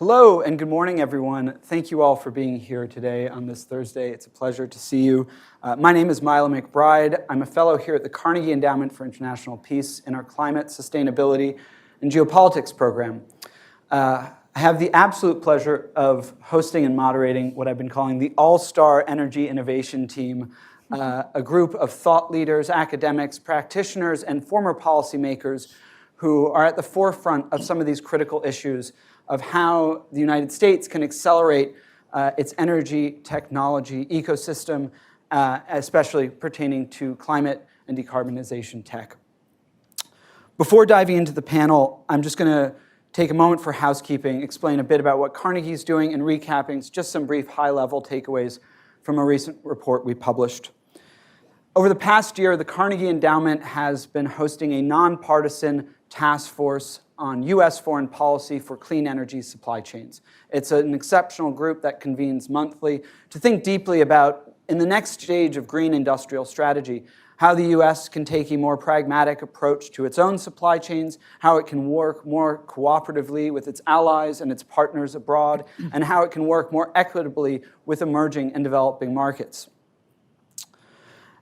Hello and good morning, everyone. Thank you all for being here today on this Thursday. It's a pleasure to see you. My name is Milo McBride. I'm a fellow here at the Carnegie Endowment for International Peace in our Climate, Sustainability, and Geopolitics program. I have the absolute pleasure of hosting and moderating what I've been calling the All-Star Energy Innovation Team, a group of thought leaders, academics, practitioners, and former policymakers who are at the forefront of some of these critical issues of how the United States can accelerate its energy technology ecosystem, especially pertaining to climate and decarbonization tech. Before diving into the panel, I'm just going to take a moment for housekeeping, explain a bit about what Carnegie is doing, and recapping just some brief high-level takeaways from a recent report we published. Over the past year, the Carnegie Endowment has been hosting a nonpartisan task force on U.S. foreign policy for clean energy supply chains. It's an exceptional group that convenes monthly to think deeply about, in the next stage of green industrial strategy, how the U.S. can take a more pragmatic approach to its own supply chains, how it can work more cooperatively with its allies and its partners abroad, and how it can work more equitably with emerging and developing markets.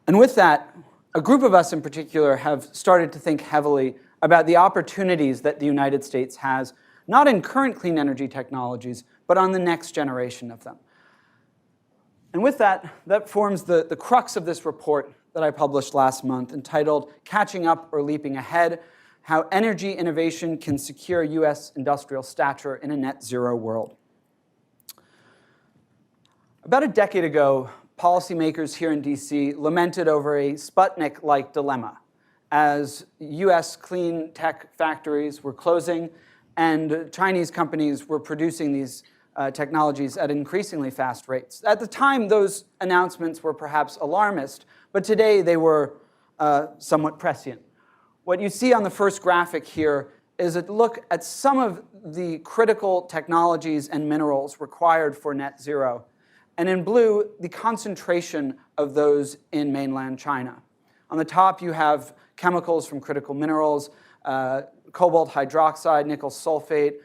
And with that, a group of us in particular have started to think heavily about the opportunities that the United States has, not in current clean energy technologies, but on the next generation of them. And with that, that forms the crux of this report that I published last month, entitled Catching Up or Leaping Ahead: How Energy Innovation Can Secure U.S. Industrial Stature in a Net Zero World. About a decade ago, policymakers here in D.C. lamented over a Sputnik-like dilemma, as U.S. clean tech factories were closing and Chinese companies were producing these technologies at increasingly fast rates. At the time, those announcements were perhaps alarmist, but today they were somewhat prescient. What you see on the first graphic here is a look at some of the critical technologies and minerals required for net zero, and in blue, the concentration of those in mainland China. On the top, you have chemicals from critical minerals, cobalt hydroxide, nickel sulfate,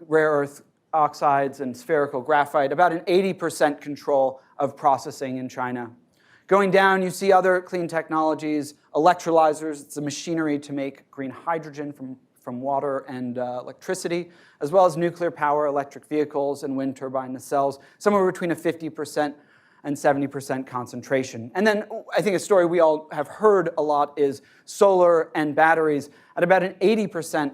rare earth oxides, and spherical graphite, about an 80% control of processing in China. Going down, you see other clean technologies, electrolyzers, it's the machinery to make green hydrogen from water and electricity, as well as nuclear power, electric vehicles, and wind turbine nacelles, somewhere between a 50% and 70% concentration. And then I think a story we all have heard a lot is solar and batteries at about an 80%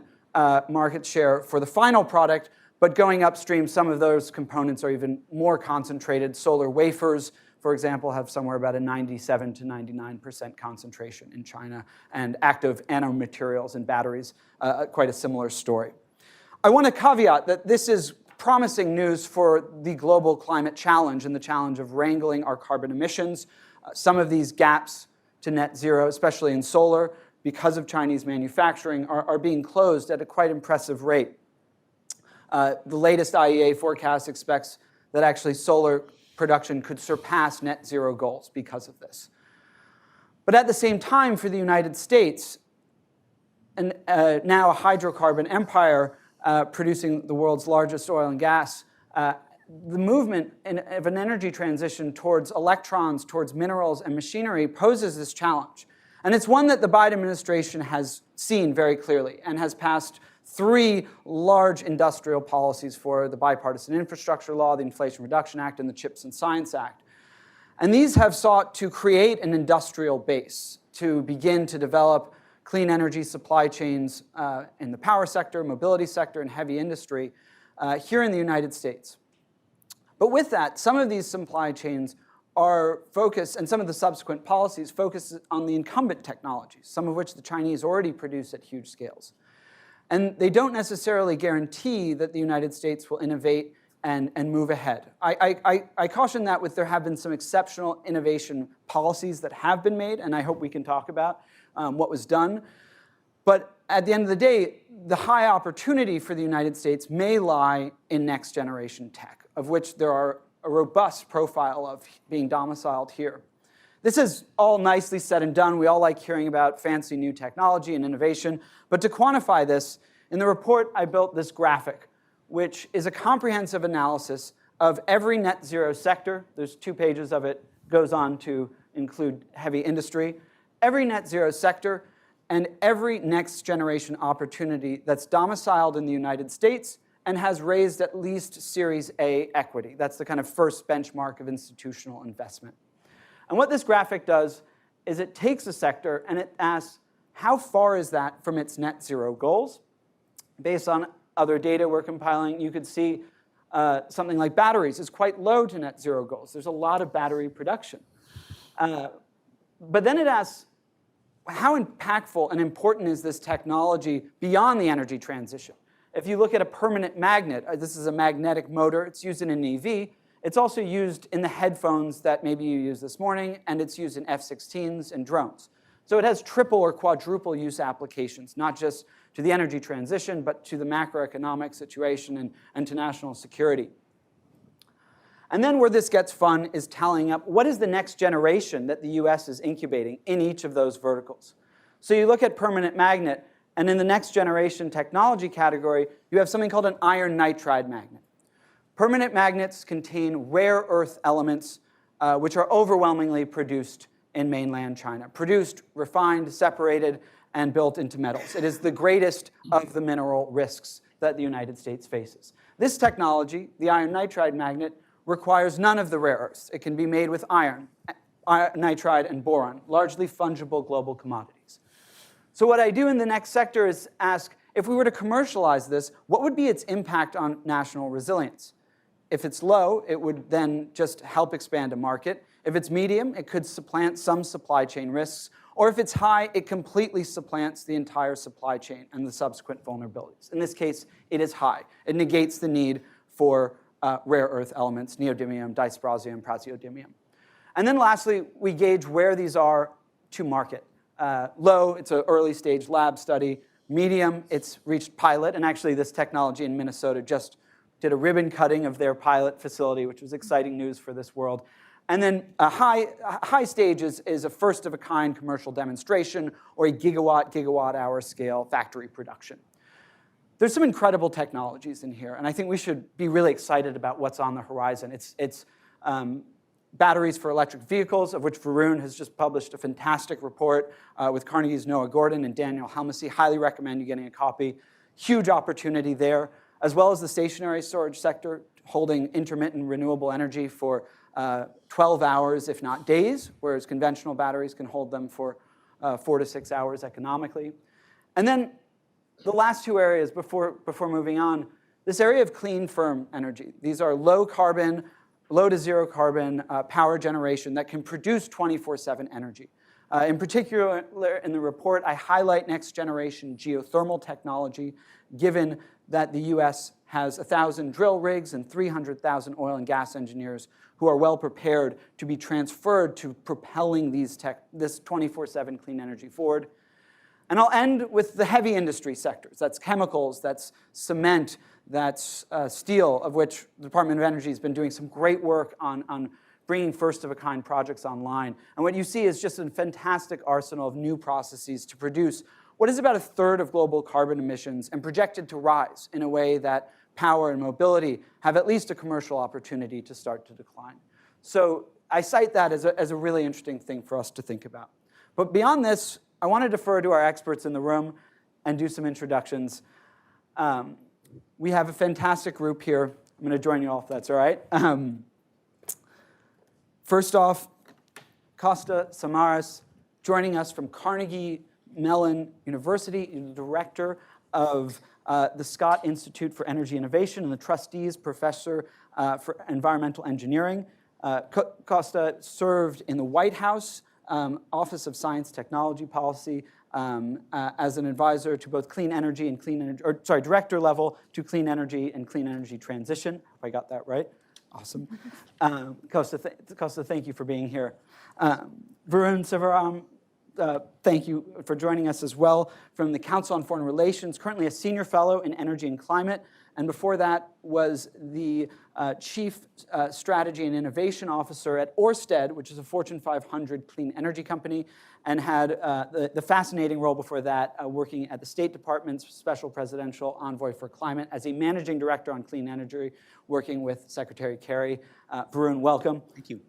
market share for the final product, but going upstream, some of those components are even more concentrated. Solar wafers, for example, have somewhere about a 97 to 99% concentration in China, and active nanomaterials in batteries, quite a similar story. I want to caveat that this is promising news for the global climate challenge and the challenge of wrangling our carbon emissions. Some of these gaps to net zero, especially in solar, because of Chinese manufacturing, are being closed at a quite impressive rate. The latest IEA forecast expects that actually solar production could surpass net zero goals because of this. But at the same time, for the United States, and now a hydrocarbon empire, producing the world's largest oil and gas, the movement of an energy transition towards electrons, towards minerals and machinery poses this challenge. And it's one that the Biden administration has seen very clearly and has passed 3 large industrial policies for: the Bipartisan Infrastructure Law, the Inflation Reduction Act, and the CHIPS and Science Act. And these have sought to create an industrial base to begin to develop clean energy supply chains in the power sector, mobility sector, and heavy industry here in the United States. But with that, some of these supply chains are focused, and some of the subsequent policies focus on the incumbent technologies, some of which the Chinese already produce at huge scales. And they don't necessarily guarantee that the United States will innovate and move ahead. I caution that there have been some exceptional innovation policies that have been made, and I hope we can talk about what was done. But at the end of the day, the high opportunity for the United States may lie in next generation tech, of which there are a robust profile of being domiciled here. This is all nicely said and done. We all like hearing about fancy new technology and innovation. But to quantify this, in the report I built this graphic, which is a comprehensive analysis of every net zero sector. There's 2 pages of it, goes on to include heavy industry. Every net zero sector and every next generation opportunity that's domiciled in the United States and has raised at least Series A equity. That's the kind of first benchmark of institutional investment. And what this graphic does is it takes a sector and it asks, how far is that from its net zero goals? Based on other data we're compiling, you could see something like batteries is quite low to net zero goals. There's a lot of battery production. But then it asks, how impactful and important is this technology beyond the energy transition? If you look at a permanent magnet, this is a magnetic motor, it's used in an EV. It's also used in the headphones that maybe you used this morning, and it's used in F-16s and drones. So it has triple or quadruple use applications, not just to the energy transition, but to the macroeconomic situation and to national security. And then where this gets fun is tallying up what is the next generation that the US is incubating in each of those verticals. So you look at permanent magnet, and in the next generation technology category, you have something called an iron nitride magnet. Permanent magnets contain rare earth elements, which are overwhelmingly produced in mainland China, produced, refined, separated, and built into metals. It is the greatest of the mineral risks that the United States faces. This technology, the iron nitride magnet, requires none of the rare earths. It can be made with iron, nitride, and boron, largely fungible global commodities. So what I do in the next sector is ask, if we were to commercialize this, what would be its impact on national resilience? If it's low, it would then just help expand a market. If it's medium, it could supplant some supply chain risks. Or if it's high, it completely supplants the entire supply chain and the subsequent vulnerabilities. In this case, it is high. It negates the need for rare earth elements, neodymium, dysprosium, praseodymium. And then lastly, we gauge where these are to market. Low, it's an early stage lab study. Medium, it's reached pilot. And actually, this technology in Minnesota just did a ribbon cutting of their pilot facility, which was exciting news for this world. And then a high stage is a first-of-a-kind commercial demonstration or a gigawatt-hour scale factory production. There's some incredible technologies in here, and I think we should be really excited about what's on the horizon. It's batteries for electric vehicles, of which Varun has just published a fantastic report with Carnegie's Noah Gordon and Daniel Helmsy. Highly recommend you getting a copy. Huge opportunity there, as well as the stationary storage sector, holding intermittent renewable energy for 12 hours, if not days, whereas conventional batteries can hold them for 4 to 6 hours economically. And then the last 2 areas before moving on, this area of clean, firm energy. These are low carbon, low to zero carbon power generation that can produce 24/7 energy. In particular, in the report, I highlight next generation geothermal technology, given that the US has 1,000 drill rigs and 300,000 oil and gas engineers who are well prepared to be transferred to propelling this 24/7 clean energy forward. And I'll end with the heavy industry sectors. That's chemicals, that's cement, that's steel, of which the Department of Energy has been doing some great work on bringing first-of-a-kind projects online. And what you see is just a fantastic arsenal of new processes to produce what is about 1/3 of global carbon emissions and projected to rise in a way that power and mobility have at least a commercial opportunity to start to decline. So I cite that as a really interesting thing for us to think about. But beyond this, I want to defer to our experts in the room and do some introductions. We have a fantastic group here. I'm going to join you all if that's all right. First off, Costa Samaras, joining us from Carnegie Mellon University, the director of the Scott Institute for Energy Innovation and the trustees professor for environmental engineering. Costa served in the White House Office of Science Technology Policy as an advisor to both clean energy and director level to clean energy and clean energy transition. If I got that right. Awesome. Costa, thank you for being here. Varun Sivaram, thank you for joining us as well, from the Council on Foreign Relations, currently a senior fellow in energy and climate, and before that was the Chief Strategy and Innovation Officer at Ørsted, which is a Fortune 500 clean energy company, and had the fascinating role before that working at the State Department's Special Presidential Envoy for Climate as a Managing Director on Clean Energy, working with Secretary Kerry. Varun, welcome. Thank you.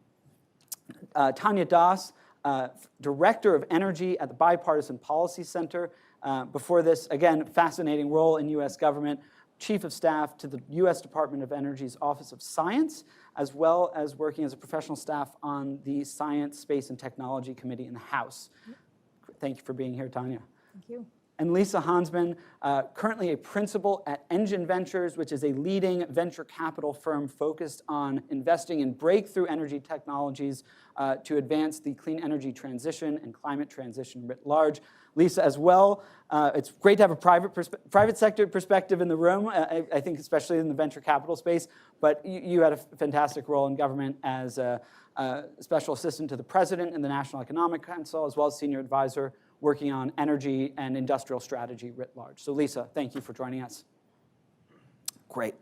Tanya Das, Director of Energy at the Bipartisan Policy Center. Before this, again, fascinating role in U.S. government, Chief of Staff to the U.S. Department of Energy's Office of Science, as well as working as a professional staff on the Science, Space, and Technology Committee in the House. Thank you for being here, Tanya. Thank you. And Lisa Hansmann, currently a principal at Engine Ventures, which is a leading venture capital firm focused on investing in breakthrough energy technologies to advance the clean energy transition and climate transition writ large. Lisa, as well, it's great to have a private sector perspective in the room, I think especially in the venture capital space, but you had a fantastic role in government as a special assistant to the president in the National Economic Council, as well as senior advisor working on energy and industrial strategy writ large. So Lisa, thank you for joining us. Great.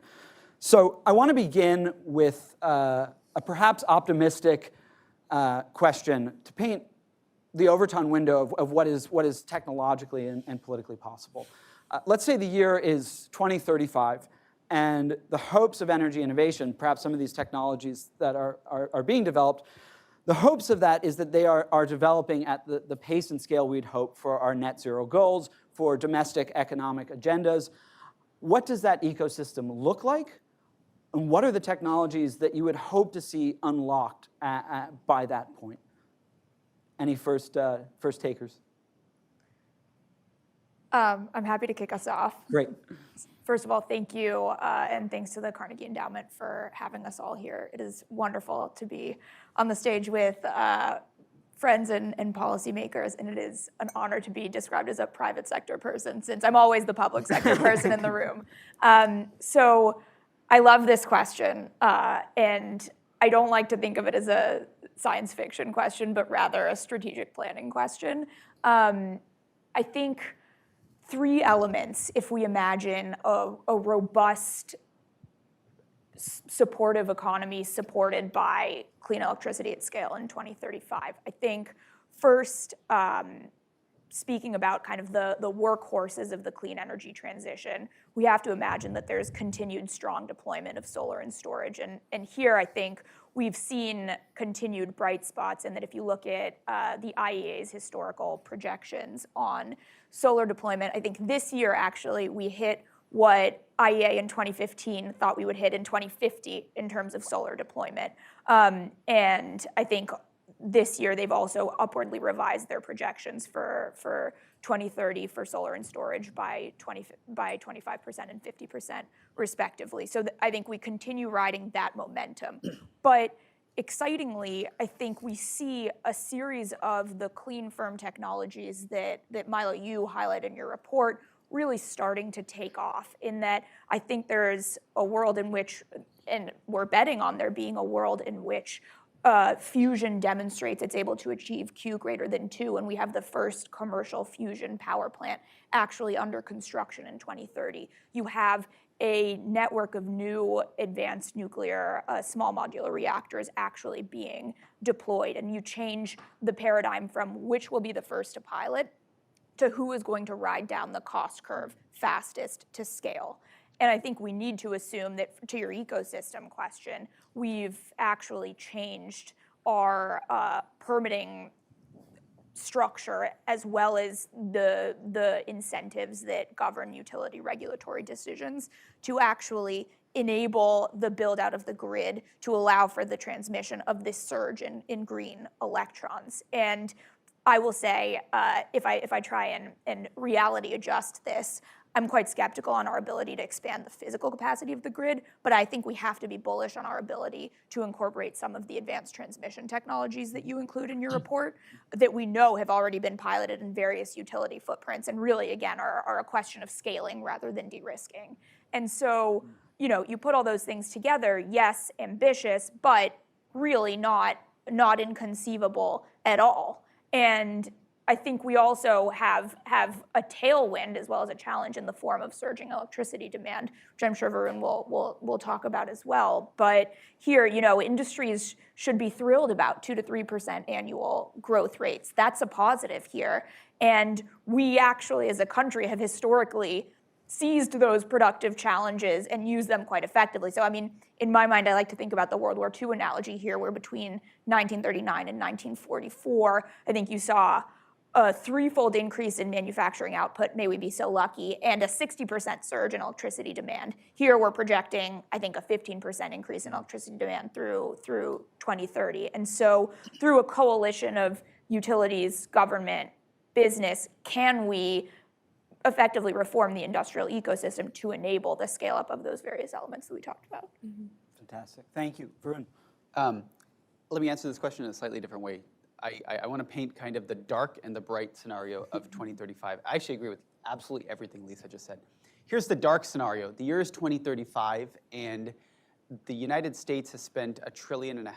So I want to begin with a perhaps optimistic question to paint the Overton window of what is technologically and politically possible. Let's say the year is 2035, and the hopes of energy innovation, perhaps some of these technologies that are being developed, the hopes of that is that they are developing at the pace and scale we'd hope for our net zero goals, for domestic economic agendas. What does that ecosystem look like? And what are the technologies that you would hope to see unlocked by that point? Any first takers? I'm happy to kick us off. Great. First of all, thank you, and thanks to the Carnegie Endowment for having us all here. It is wonderful to be on the stage with friends and policymakers, and it is an honor to be described as a private sector person, since I'm always the public sector person in the room. So I love this question, and I don't like to think of it as a science fiction question, but rather a strategic planning question. I think three elements, if we imagine a robust, supportive economy supported by clean electricity at scale in 2035. I think first, speaking about kind of the workhorses of the clean energy transition, we have to imagine that there's continued strong deployment of solar and storage. And here I think we've seen continued bright spots, and that if you look at the IEA's historical projections on solar deployment, I think this year actually we hit what IEA in 2015 thought we would hit in 2050 in terms of solar deployment. And I think this year they've also upwardly revised their projections for 2030 for solar and storage by 25% and 50% respectively. So I think we continue riding that momentum. But excitingly, I think we see a series of the clean firm technologies that Milo, you highlight in your report, really starting to take off, in that I think there's a world in which, and we're betting on there being a world in which fusion demonstrates it's able to achieve Q greater than 2, and we have the first commercial fusion power plant actually under construction in 2030. You have a network of new advanced nuclear small modular reactors actually being deployed, and you change the paradigm from which will be the first to pilot to who is going to ride down the cost curve fastest to scale. And I think we need to assume that, to your ecosystem question, we've actually changed our permitting structure, as well as the incentives that govern utility regulatory decisions, to actually enable the build out of the grid to allow for the transmission of this surge in green electrons. And I will say, if I try and reality adjust this, I'm quite skeptical on our ability to expand the physical capacity of the grid, but I think we have to be bullish on our ability to incorporate some of the advanced transmission technologies that you include in your report that we know have already been piloted in various utility footprints, and really, again, are a question of scaling rather than de-risking. And so, you put all those things together, yes, ambitious, but really not inconceivable at all. And I think we also have a tailwind as well as a challenge in the form of surging electricity demand, which I'm sure Varun will talk about as well. But here, industries should be thrilled about 2 to 3% annual growth rates. That's a positive here. And we actually, as a country, have historically seized those productive challenges and used them quite effectively. So, in my mind, I like to think about the World War II analogy here, where between 1939 and 1944, I think you saw a threefold increase in manufacturing output, may we be so lucky, and a 60% surge in electricity demand. Here we're projecting, I think, a 15% increase in electricity demand through 2030. And so through a coalition of utilities, government, business, can we effectively reform the industrial ecosystem to enable the scale up of those various elements that we talked about? Fantastic. Thank you. Varun. Let me answer this question in a slightly different way. I want to paint kind of the dark and the bright scenario of 2035. I actually agree with absolutely everything Lisa just said. Here's the dark scenario. The year is 2035, and the United States has spent $1.5 trillion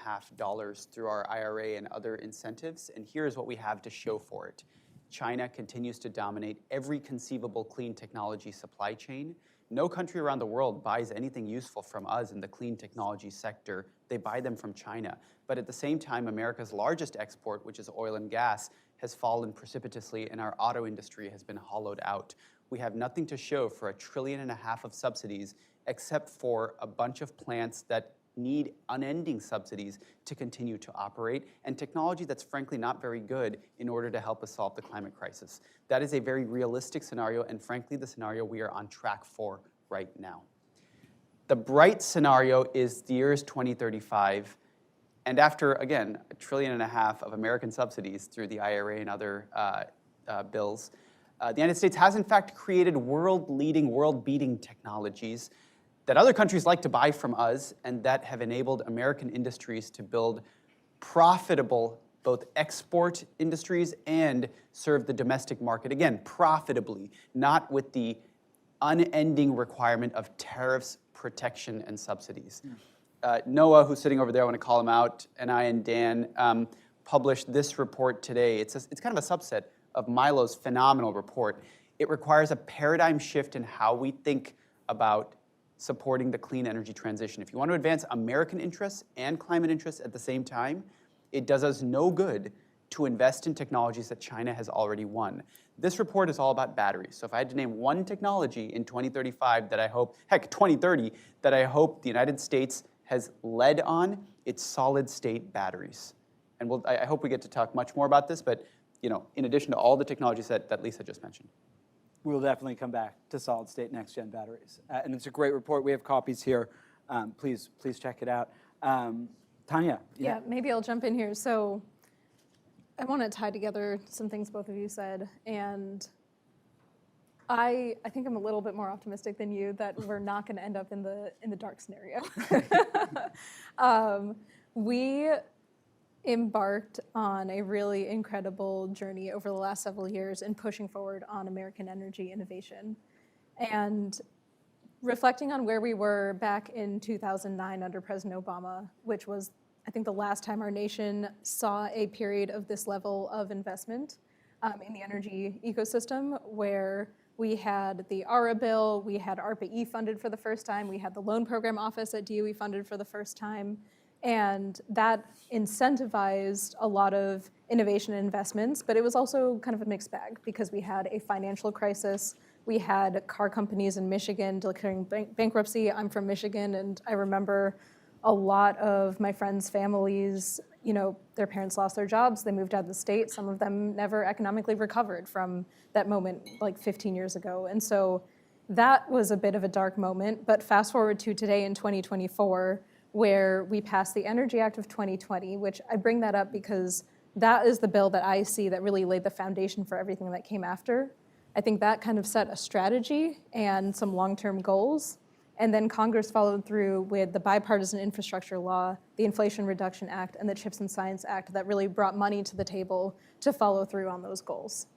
through our IRA and other incentives, and here's what we have to show for it. China continues to dominate every conceivable clean technology supply chain. No country around the world buys anything useful from us in the clean technology sector. They buy them from China. But at the same time, America's largest export, which is oil and gas, has fallen precipitously, and our auto industry has been hollowed out. We have nothing to show for $1.5 trillion of subsidies, except for a bunch of plants that need unending subsidies to continue to operate, and technology that's frankly not very good in order to help us solve the climate crisis. That is a very realistic scenario, and frankly, the scenario we are on track for right now. The bright scenario is the year is 2035, and after, again, $1.5 trillion of American subsidies through the IRA and other bills, the United States has in fact created world-leading, world-beating technologies that other countries like to buy from us, and that have enabled American industries to build profitable both export industries and serve the domestic market, again, profitably, not with the unending requirement of tariffs, protection, and subsidies. Noah, who's sitting over there, I want to call him out, and I and Dan published this report today. It's kind of a subset of Milo's phenomenal report. It requires a paradigm shift in how we think about supporting the clean energy transition. If you want to advance American interests and climate interests at the same time, it does us no good to invest in technologies that China has already won. This report is all about batteries. So if I had to name one technology in 2035 that I hope, 2030, that I hope the United States has led on, it's solid state batteries. And I hope we get to talk much more about this, but in addition to all the technologies that Lisa just mentioned. We'll definitely come back to solid-state next-gen batteries. And it's a great report. We have copies here. Please check it out. Tanya? Yeah, maybe I'll jump in here. So I want to tie together some things both of you said. And I think I'm a little bit more optimistic than you that we're not going to end up in the dark scenario. We embarked on a really incredible journey over the last several years in pushing forward on American energy innovation. And reflecting on where we were back in 2009 under President Obama, which was, I think, the last time our nation saw a period of this level of investment in the energy ecosystem, where we had the ARA bill, we had ARPA-E funded for the first time, we had the loan program office at DOE funded for the first time. And that incentivized a lot of innovation and investments, but it was also kind of a mixed bag because we had a financial crisis. We had car companies in Michigan declaring bankruptcy. I'm from Michigan, and I remember a lot of my friends' families, their parents lost their jobs, they moved out of the state. Some of them never economically recovered from that moment like 15 years ago. And so that was a bit of a dark moment, but fast forward to today in 2024, where we passed the Energy Act of 2020, which I bring that up because that is the bill that I see that really laid the foundation for everything that came after. I think that kind of set a strategy and some long-term goals. And then Congress followed through with the Bipartisan Infrastructure Law, the Inflation Reduction Act, and the CHIPS and Science Act that really brought money to the table to follow through on those goals.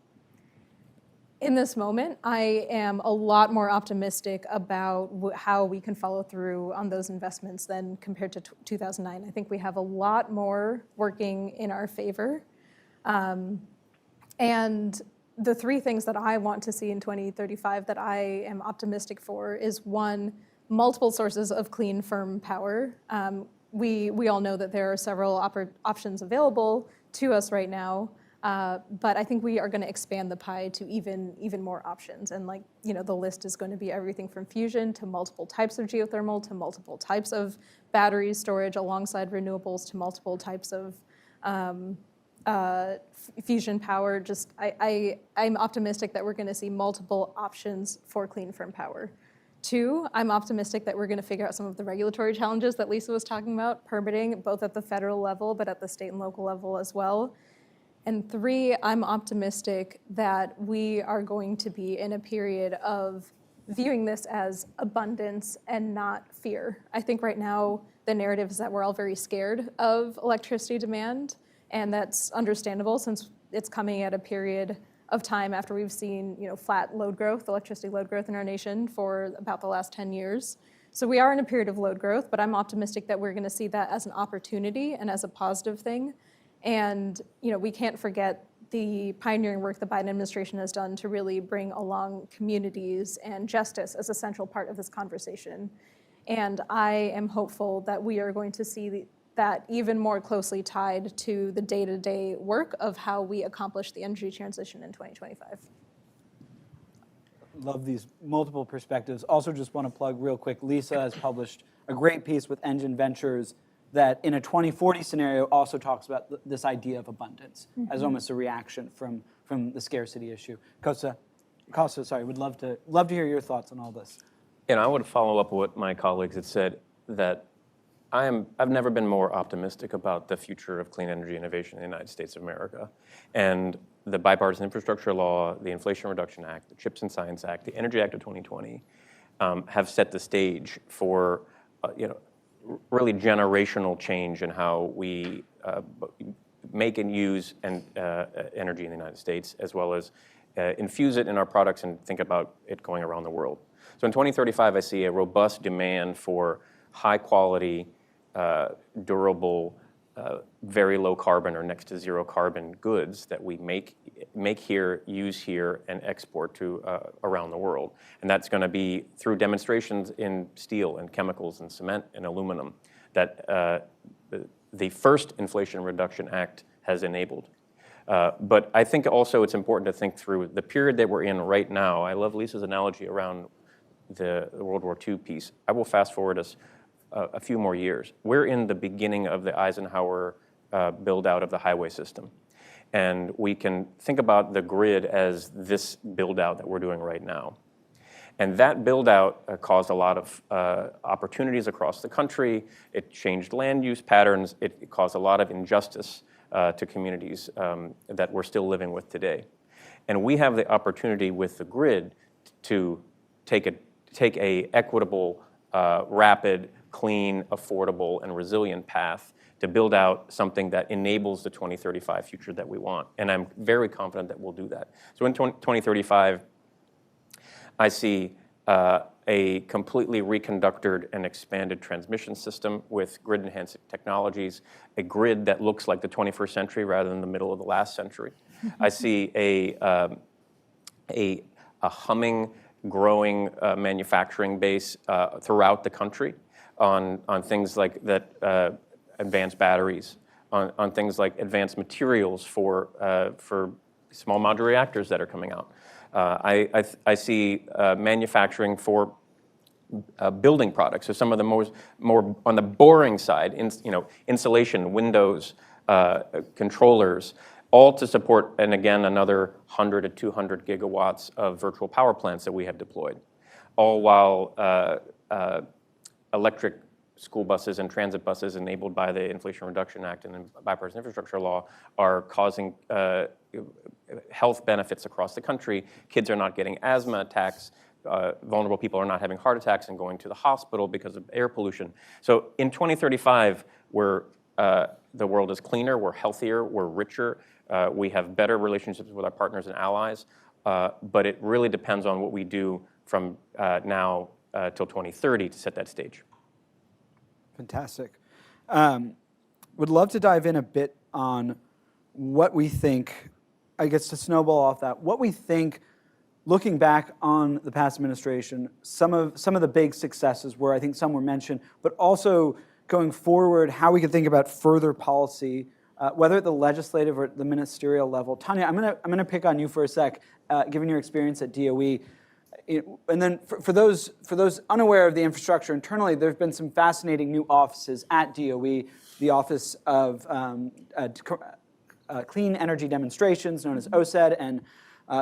In this moment, I am a lot more optimistic about how we can follow through on those investments than compared to 2009. I think we have a lot more working in our favor. And the three things that I want to see in 2035 that I am optimistic for is, one, multiple sources of clean, firm power. We all know that there are several options available to us right now, but I think we are going to expand the pie to even more options. And the list is going to be everything from fusion to multiple types of geothermal to multiple types of battery storage alongside renewables to multiple types of fusion power. I'm optimistic that we're going to see multiple options for clean, firm power. Two, I'm optimistic that we're going to figure out some of the regulatory challenges that Lisa was talking about, permitting both at the federal level but at the state and local level as well. And three, I'm optimistic that we are going to be in a period of viewing this as abundance and not fear. I think right now the narrative is that we're all very scared of electricity demand, and that's understandable since it's coming at a period of time after we've seen flat load growth, electricity load growth in our nation for about the last 10 years. So we are in a period of load growth, but I'm optimistic that we're going to see that as an opportunity and as a positive thing. And we can't forget the pioneering work the Biden administration has done to really bring along communities and justice as a central part of this conversation. And I am hopeful that we are going to see that even more closely tied to the day-to-day work of how we accomplish the energy transition in 2025. Love these multiple perspectives. Also just want to plug real quick, Lisa has published a great piece with Engine Ventures that in a 2040 scenario also talks about this idea of abundance as almost a reaction from the scarcity issue. Costa, sorry, would love to hear your thoughts on all this. And I would follow up what my colleagues had said, that I've never been more optimistic about the future of clean energy innovation in the United States of America. And the Bipartisan Infrastructure Law, the Inflation Reduction Act, the CHIPS and Science Act, the Energy Act of 2020 have set the stage for really generational change in how we make and use energy in the United States, as well as infuse it in our products and think about it going around the world. So in 2035, I see a robust demand for high quality, durable, very low carbon or next to zero carbon goods that we make here, use here, and export to around the world. And that's going to be through demonstrations in steel and chemicals and cement and aluminum that the first Inflation Reduction Act has enabled. But I think also it's important to think through the period that we're in right now. I love Lisa's analogy around the World War II piece. I will fast forward us a few more years. We're in the beginning of the Eisenhower build out of the highway system. And we can think about the grid as this build out that we're doing right now. And that build out caused a lot of opportunities across the country. It changed land use patterns. It caused a lot of injustice to communities that we're still living with today. And we have the opportunity with the grid to take a equitable, rapid, clean, affordable, and resilient path to build out something that enables the 2035 future that we want. And I'm very confident that we'll do that. So in 2035, I see a completely reconductored and expanded transmission system with grid-enhancing technologies, a grid that looks like the 21st century rather than the middle of the last century. I see a humming, growing manufacturing base throughout the country on things like that, advanced batteries, on things like advanced materials for small modular reactors that are coming out. I see manufacturing for building products. So some of the more on the boring side, insulation, windows, controllers, all to support, and again, another 100 to 200 gigawatts of virtual power plants that we have deployed, all while electric school buses and transit buses enabled by the Inflation Reduction Act and the Bipartisan Infrastructure Law are causing health benefits across the country. Kids are not getting asthma attacks. Vulnerable people are not having heart attacks and going to the hospital because of air pollution. So in 2035, the world is cleaner, we're healthier, we're richer, we have better relationships with our partners and allies, but it really depends on what we do from now till 2030 to set that stage. Fantastic. Would love to dive in a bit on what we think I guess to snowball off that, what we think, looking back on the past administration, some of the big successes were, I think some were mentioned, but also going forward, how we could think about further policy, whether at the legislative or at the ministerial level. Tanya, I'm gonna pick on you for a sec, given your experience at DOE. And then for those unaware of the infrastructure internally, there have been some fascinating new offices at DOE, the Office of Clean Energy Demonstrations, known as OSED, and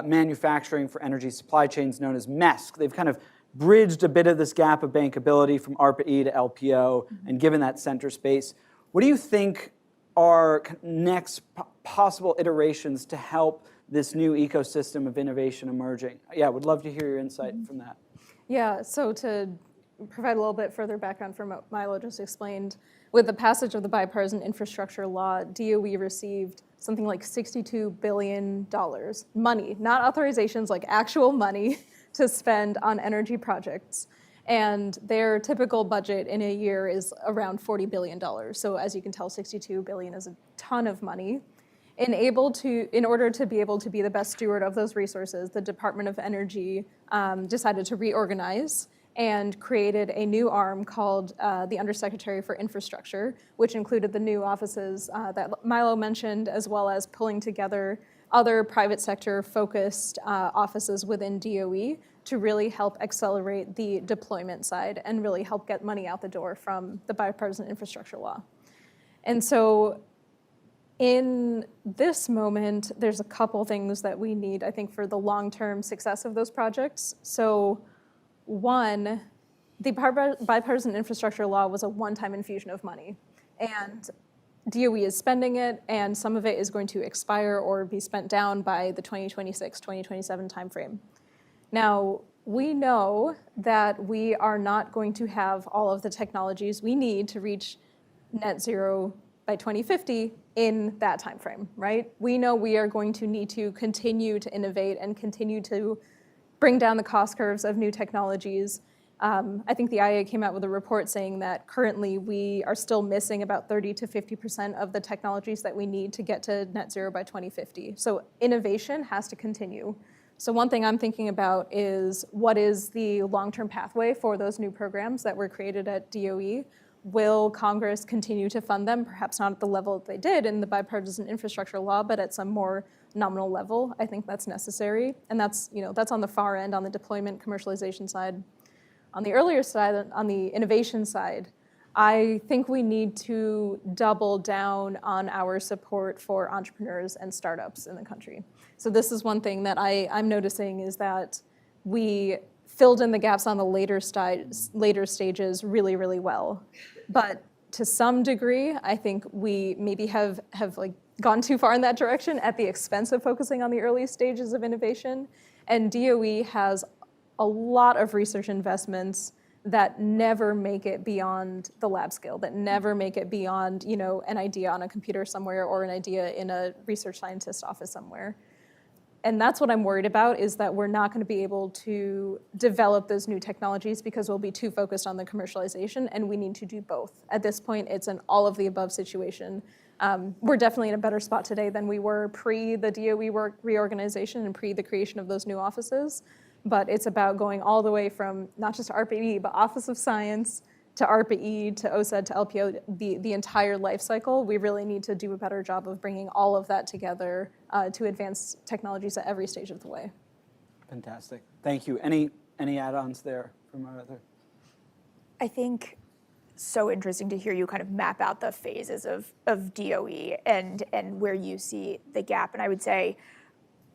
Manufacturing for Energy Supply Chains, known as MESC. They've kind of bridged a bit of this gap of bankability from ARPA-E to LPO and given that center space. What do you think are next possible iterations to help this new ecosystem of innovation emerging? Yeah, would love to hear your insight from that. Yeah, so to provide a little bit further background from what Milo just explained, with the passage of the Bipartisan Infrastructure Law, DOE received something like $62 billion, money, not authorizations, like actual money to spend on energy projects. And their typical budget in a year is around $40 billion. So as you can tell, $62 billion is a ton of money. In order to be able to be the best steward of those resources, the Department of Energy decided to reorganize and created a new arm called the Undersecretary for Infrastructure, which included the new offices that Milo mentioned, as well as pulling together other private sector focused offices within DOE to really help accelerate the deployment side and really help get money out the door from the Bipartisan Infrastructure Law. And so in this moment, there's a couple things that we need, I think, for the long-term success of those projects. So one, the Bipartisan Infrastructure Law was a one-time infusion of money. And DOE is spending it, and some of it is going to expire or be spent down by the 2026, 2027 timeframe. Now, we know that we are not going to have all of the technologies we need to reach net zero by 2050 in that time frame, right? We know we are going to need to continue to innovate and continue to bring down the cost curves of new technologies. I think the IEA came out with a report saying that currently we are still missing about 30 to 50% of the technologies that we need to get to net zero by 2050. So innovation has to continue. So one thing I'm thinking about is what is the long-term pathway for those new programs that were created at DOE? Will Congress continue to fund them? Perhaps not at the level that they did in the Bipartisan Infrastructure Law, but at some more nominal level. I think that's necessary. And that's on the far end, on the deployment commercialization side. On the earlier side, on the innovation side, I think we need to double down on our support for entrepreneurs and startups in the country. So this is one thing that I'm noticing is that we filled in the gaps on the later stages really, really well. But to some degree, I think we maybe have like gone too far in that direction at the expense of focusing on the early stages of innovation. And DOE has a lot of research investments that never make it beyond the lab scale, that never make it beyond, an idea on a computer somewhere or an idea in a research scientist office somewhere. And that's what I'm worried about, is that we're not going to be able to develop those new technologies because we'll be too focused on the commercialization, and we need to do both. At this point, it's an all of the above situation. We're definitely in a better spot today than we were pre the DOE reorganization and pre the creation of those new offices. But it's about going all the way from not just ARPA-E, but Office of Science to ARPA-E to OSED to LPO, the entire life cycle. We really need to do a better job of bringing all of that together to advance technologies at every stage of the way. Fantastic. Thank you. Any add-ons there from our other? I think so interesting to hear you kind of map out the phases of DOE and where you see the gap. And I would say,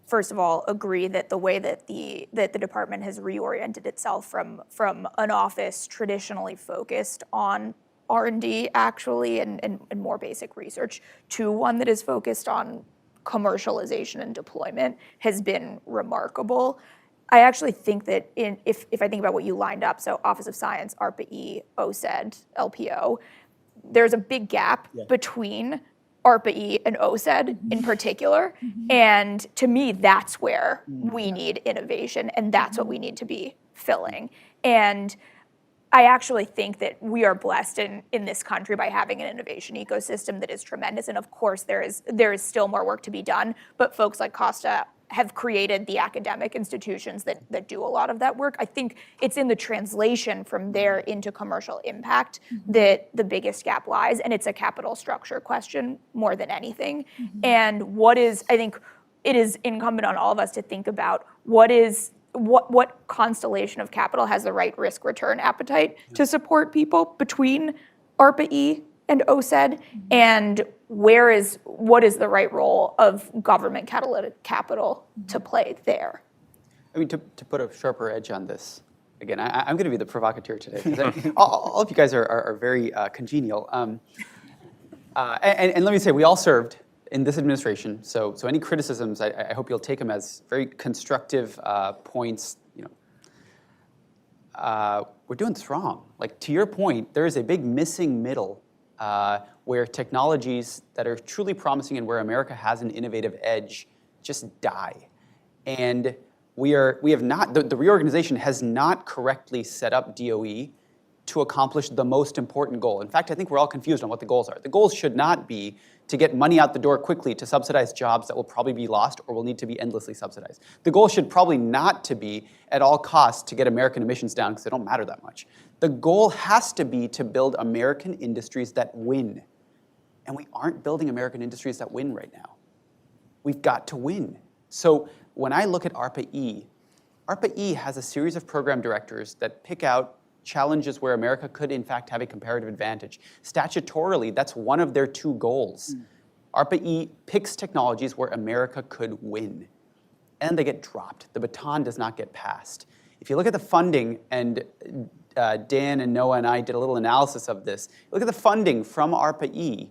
first of all, agree that the way that the department has reoriented itself from an office traditionally focused on R&D actually and more basic research to one that is focused on commercialization and deployment has been remarkable. I actually think that if I think about what you lined up, so Office of Science, ARPA-E, OSED, LPO, there's a big gap between ARPA-E and OSED in particular. And to me, that's where we need innovation, and that's what we need to be filling. And I actually think that we are blessed in this country by having an innovation ecosystem that is tremendous. And of course, there is still more work to be done, but folks like Costa have created the academic institutions that do a lot of that work. I think it's in the translation from there into commercial impact that the biggest gap lies, and it's a capital structure question more than anything. And I think it is incumbent on all of us to think about what constellation of capital has the right risk return appetite to support people between ARPA-E and OSED, and what is the right role of government catalytic capital to play there? I mean, to put a sharper edge on this, again, I'm going to be the provocateur today, because all of you guys are very congenial. And let me say, we all served in this administration, so any criticisms, I hope you'll take them as very constructive points. We're doing this wrong. Like, to your point, there is a big missing middle where technologies that are truly promising and where America has an innovative edge just die. And we have not, the reorganization has not correctly set up DOE to accomplish the most important goal. In fact, I think we're all confused on what the goals are. The goals should not be to get money out the door quickly to subsidize jobs that will probably be lost or will need to be endlessly subsidized. The goal should probably not to be at all costs to get American emissions down, because they don't matter that much. The goal has to be to build American industries that win. And we aren't building American industries that win right now. We've got to win. So when I look at ARPA-E, ARPA-E has a series of program directors that pick out challenges where America could, in fact, have a comparative advantage. Statutorily, that's one of their two goals. ARPA-E picks technologies where America could win, and they get dropped. The baton does not get passed. If you look at the funding, and Dan and Noah and I did a little analysis of this, look at the funding from ARPA-E,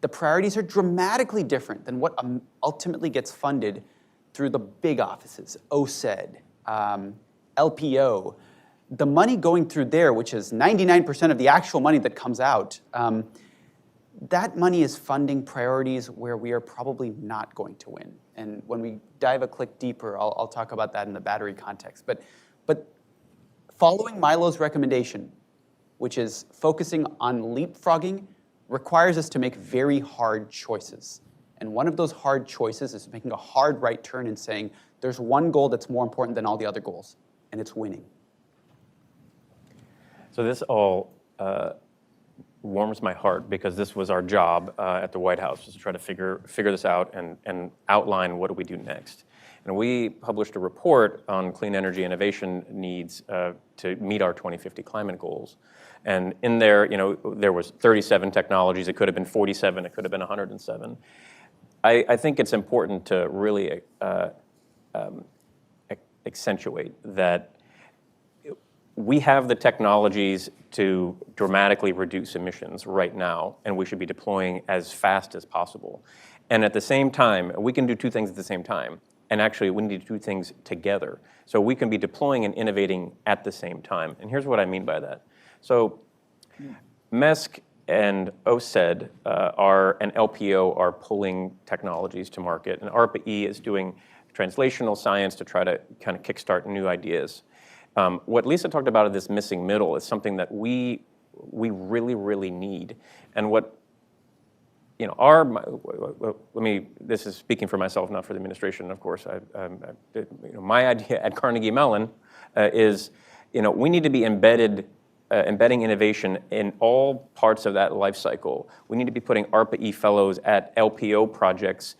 the priorities are dramatically different than what ultimately gets funded through the big offices, OSED, LPO. The money going through there, which is 99% of the actual money that comes out, that money is funding priorities where we are probably not going to win. And when we dive a click deeper, I'll talk about that in the battery context. But following Milo's recommendation, which is focusing on leapfrogging, requires us to make very hard choices. And one of those hard choices is making a hard right turn and saying, there's one goal that's more important than all the other goals, and it's winning. So this all warms my heart, because this was our job at the White House, was to try to figure this out and outline what do we do next. And we published a report on clean energy innovation needs to meet our 2050 climate goals. And in there, there was 37 technologies. It could have been 47. It could have been 107. I think it's important to really accentuate that we have the technologies to dramatically reduce emissions right now, and we should be deploying as fast as possible. And at the same time, we can do two things at the same time. And actually, we need to do things together. So we can be deploying and innovating at the same time. And here's what I mean by that. So MESC and OSED and LPO are pulling technologies to market. And ARPA-E is doing translational science to try to kind of kickstart new ideas. What Lisa talked about, this missing middle, is something that we really, really need. And what, this is speaking for myself, not for the administration, of course. My idea at Carnegie Mellon is, we need to be embedding innovation in all parts of that life cycle. We need to be putting ARPA-E fellows at LPO projects,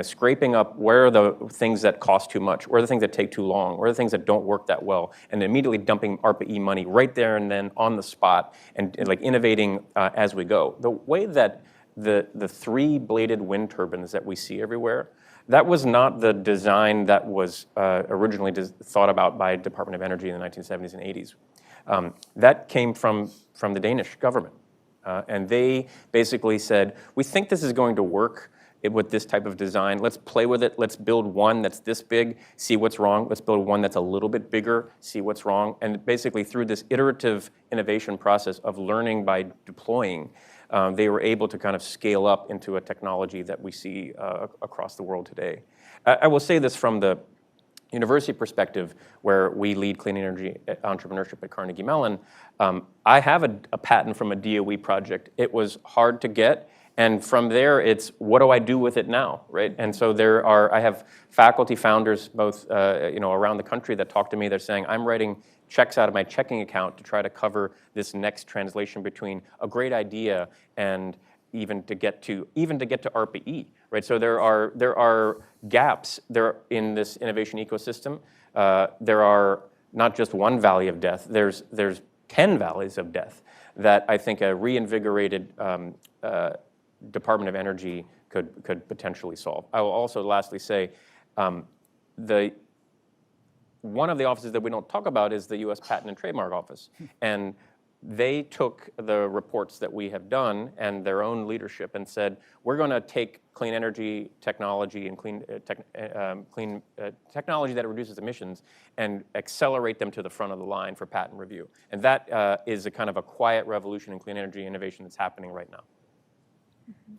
scraping up where are the things that cost too much, where are the things that take too long, where are the things that don't work that well, and immediately dumping ARPA-E money right there and then on the spot, and like innovating as we go. The way that the three-bladed wind turbines that we see everywhere, that was not the design that was originally thought about by Department of Energy in the 1970s and 80s. That came from the Danish government. And they basically said, we think this is going to work with this type of design. Let's play with it. Let's build one that's this big, see what's wrong. Let's build one that's a little bit bigger, see what's wrong. And basically through this iterative innovation process of learning by deploying, they were able to kind of scale up into a technology that we see across the world today. I will say this from the university perspective, where we lead clean energy entrepreneurship at Carnegie Mellon, I have a patent from a DOE project. It was hard to get, and from there, it's what do I do with it now, right? And so I have faculty founders both around the country that talk to me. They're saying, I'm writing checks out of my checking account to try to cover this next translation between a great idea and even to get to RPE, right? So there are gaps there in this innovation ecosystem. There are not just one valley of death. There's 10 valleys of death that I think a reinvigorated Department of Energy could potentially solve. I will also lastly say, one of the offices that we don't talk about is the U.S. Patent and Trademark Office, and they took the reports that we have done and their own leadership and said, we're going to take clean energy technology and clean technology that reduces emissions and accelerate them to the front of the line for patent review. And that is a kind of a quiet revolution in clean energy innovation that's happening right now.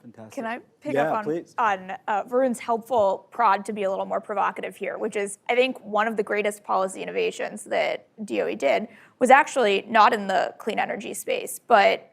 Fantastic. Can I pick up on Varun's helpful prod to be a little more provocative here, which is, I think one of the greatest policy innovations that DOE did was actually not in the clean energy space, but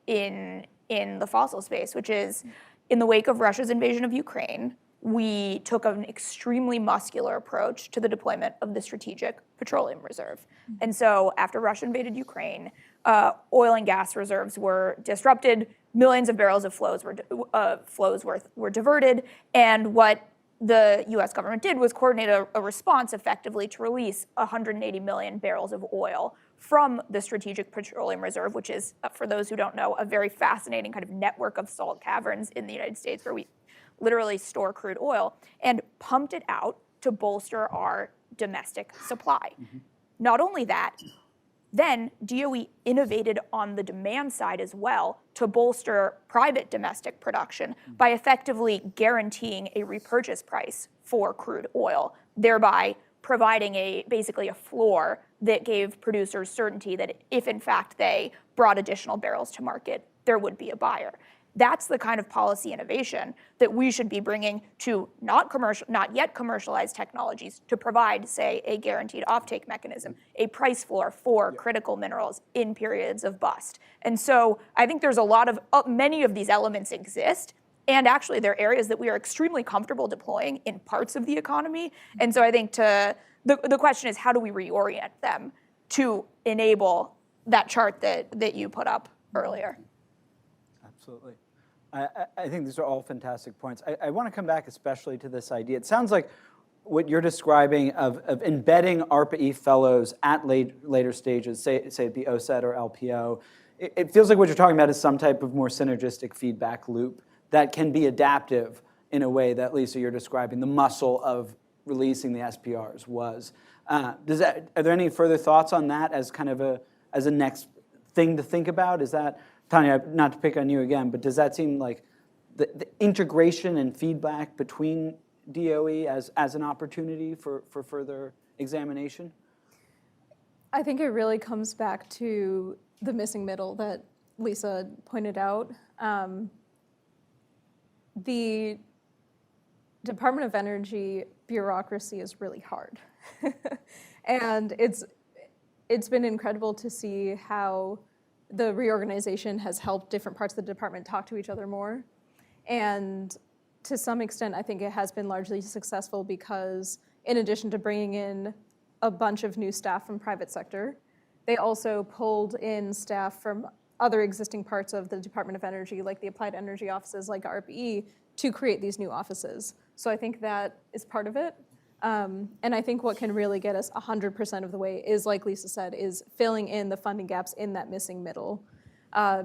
in the fossil space, which is in the wake of Russia's invasion of Ukraine, we took an extremely muscular approach to the deployment of the Strategic Petroleum Reserve. And so after Russia invaded Ukraine, oil and gas reserves were disrupted, millions of barrels of flows were diverted, and what the US government did was coordinate a response effectively to release 180 million barrels of oil from the Strategic Petroleum Reserve, which is, for those who don't know, a very fascinating kind of network of salt caverns in the United States where we literally store crude oil, and pumped it out to bolster our domestic supply. Not only that, then DOE innovated on the demand side as well to bolster private domestic production by effectively guaranteeing a repurchase price for crude oil, thereby providing basically a floor that gave producers certainty that if in fact they brought additional barrels to market, there would be a buyer. That's the kind of policy innovation that we should be bringing to not yet commercialized technologies to provide, say, a guaranteed offtake mechanism, a price floor for critical minerals in periods of bust. And so I think there's many of these elements exist, and actually they're areas that we are extremely comfortable deploying in parts of the economy. And so I think the question is, how do we reorient them to enable that chart that you put up earlier? Absolutely. I think these are all fantastic points. I want to come back especially to this idea. It sounds like what you're describing of embedding ARPA-E fellows at later stages, say it be OSET or LPO, it feels like what you're talking about is some type of more synergistic feedback loop that can be adaptive in a way that, Lisa, you're describing the muscle of releasing the SPRs was. Are there any further thoughts on that as kind of as a next thing to think about? Is that, Tanya, not to pick on you again, but does that seem like the integration and feedback between DOE as an opportunity for further examination? I think it really comes back to the missing middle that Lisa pointed out. The Department of Energy bureaucracy is really hard. And it's been incredible to see how the reorganization has helped different parts of the department talk to each other more. And to some extent, I think it has been largely successful because in addition to bringing in a bunch of new staff from private sector, they also pulled in staff from other existing parts of the Department of Energy, like the applied energy offices like ARPA-E, to create these new offices. So I think that is part of it. And I think what can really get us 100% of the way is, like Lisa said, is filling in the funding gaps in that missing middle.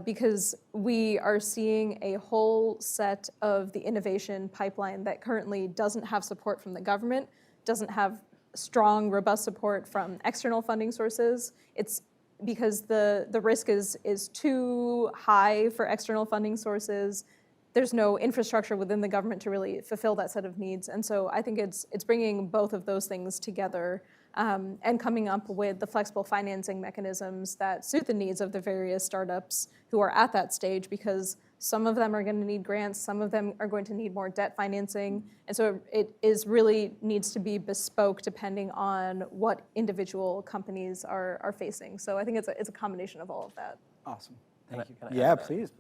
Because we are seeing a whole set of the innovation pipeline that currently doesn't have support from the government, doesn't have strong, robust support from external funding sources. It's because the risk is too high for external funding sources. There's no infrastructure within the government to really fulfill that set of needs. And so I think it's bringing both of those things together and coming up with the flexible financing mechanisms that suit the needs of the various startups who are at that stage, because some of them are going to need grants, some of them are going to need more debt financing, and so it is really needs to be bespoke depending on what individual companies are facing. So I think it's a combination of all of that. Awesome. Thank you. Can I add Yeah, to that? please.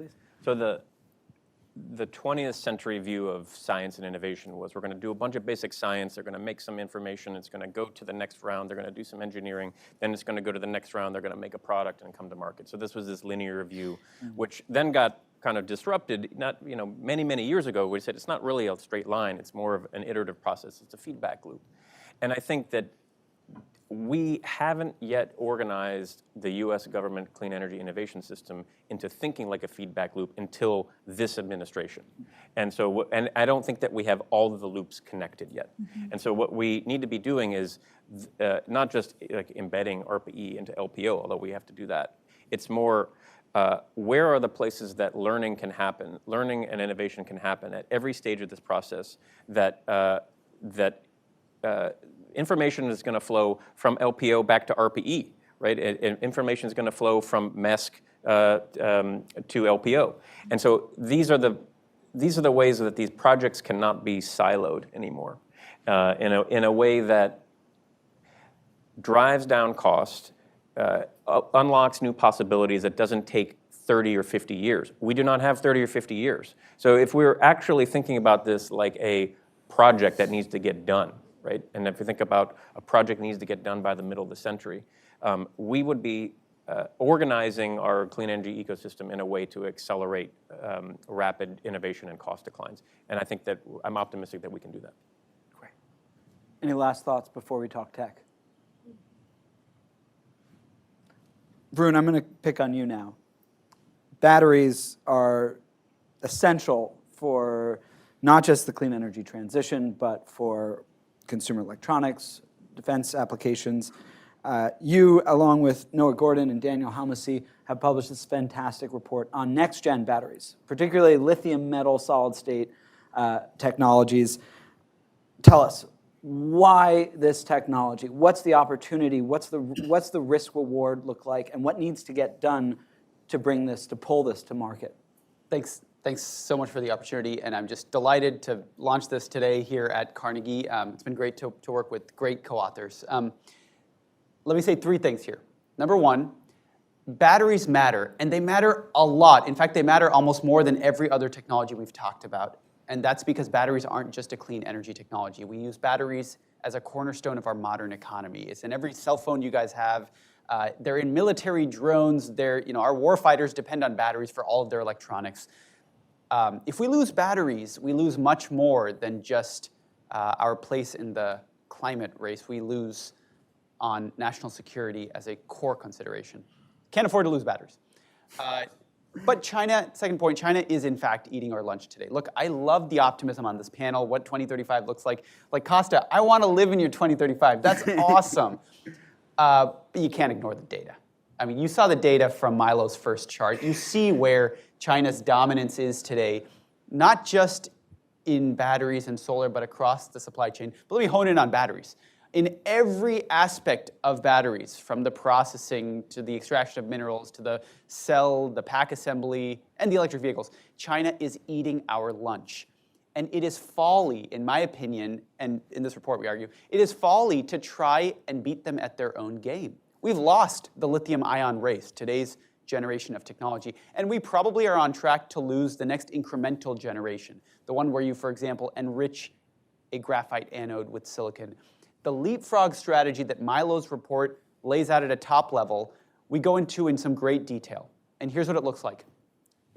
So the 20th century view of science and innovation was we're going to do a bunch of basic science, they're going to make some information, it's going to go to the next round, they're going to do some engineering, then it's going to go to the next round, they're going to make a product and come to market. So this was this linear view, which then got kind of disrupted, many, many years ago. We said it's not really a straight line, it's more of an iterative process, it's a feedback loop. And I think that we haven't yet organized the US government clean energy innovation system into thinking like a feedback loop until this administration. And so, and I don't think that we have all of the loops connected yet. And so what we need to be doing is not just like embedding ARPA-E into LPO, although we have to do that. It's more, where are the places that learning can happen, learning and innovation can happen at every stage of this process that, information is going to flow from LPO back to ARPA-E, right? And information is going to flow from MESC to LPO. And so these are the ways that these projects cannot be siloed anymore in a way that drives down cost, unlocks new possibilities that doesn't take 30 or 50 years. We do not have 30 or 50 years. So if we're actually thinking about this like a project that needs to get done, right? And if you think about a project needs to get done by the middle of the century, we would be organizing our clean energy ecosystem in a way to accelerate rapid innovation and cost declines. And I think that I'm optimistic that we can do that. Great. Any last thoughts before we talk tech? Varun, I'm going to pick on you now. Batteries are essential for not just the clean energy transition, but for consumer electronics, defense applications. You, along with Noah Gordon and Daniel Halmasi, have published this fantastic report on next-gen batteries, particularly lithium metal solid-state technologies. Tell us, why this technology? What's the opportunity? What's the risk-reward look like? And what needs to get done to bring this, to pull this to market? Thanks so much for the opportunity, and I'm just delighted to launch this today here at Carnegie. It's been great to work with great co-authors. Let me say three things here. Number one, batteries matter, and they matter a lot. In fact, they matter almost more than every other technology we've talked about, and that's because batteries aren't just a clean energy technology. We use batteries as a cornerstone of our modern economy. It's in every cell phone you guys have. They're in military drones. Our warfighters depend on batteries for all of their electronics. If we lose batteries, we lose much more than just our place in the climate race. We lose on national security as a core consideration. Can't afford to lose batteries. But China, second point, China is in fact eating our lunch today. Look, I love the optimism on this panel, what 2035 looks like. Like, Costa, I want to live in your 2035. That's awesome. But you can't ignore the data. I mean, you saw the data from Milo's first chart. You see where China's dominance is today, not just in batteries and solar, but across the supply chain. But let me hone in on batteries. In every aspect of batteries, from the processing to the extraction of minerals to the cell, the pack assembly, and the electric vehicles, China is eating our lunch. And it is folly, in my opinion, and in this report we argue, it is folly to try and beat them at their own game. We've lost the lithium-ion race, today's generation of technology, and we probably are on track to lose the next incremental generation, the one where you, for example, enrich a graphite anode with silicon. The leapfrog strategy that Milo's report lays out at a top level, we go into in some great detail. And here's what it looks like.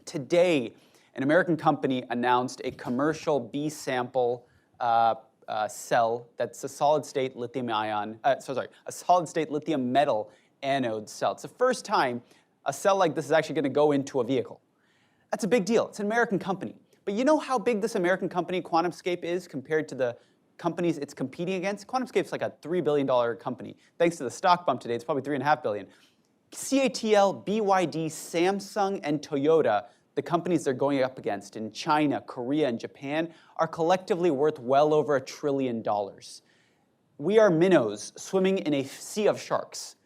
Today, an American company announced a commercial B-sample cell that's a solid-state a solid-state lithium metal anode cell. It's the first time a cell like this is actually going to go into a vehicle. That's a big deal. It's an American company. But you know how big this American company, QuantumScape, is compared to the companies it's competing against? QuantumScape's like a $3 billion company. Thanks to the stock bump today, it's probably $3.5 billion. CATL, BYD, Samsung, and Toyota, the companies they're going up against in China, Korea, and Japan, are collectively worth well over $1 trillion. we are minnows swimming in a sea of sharks.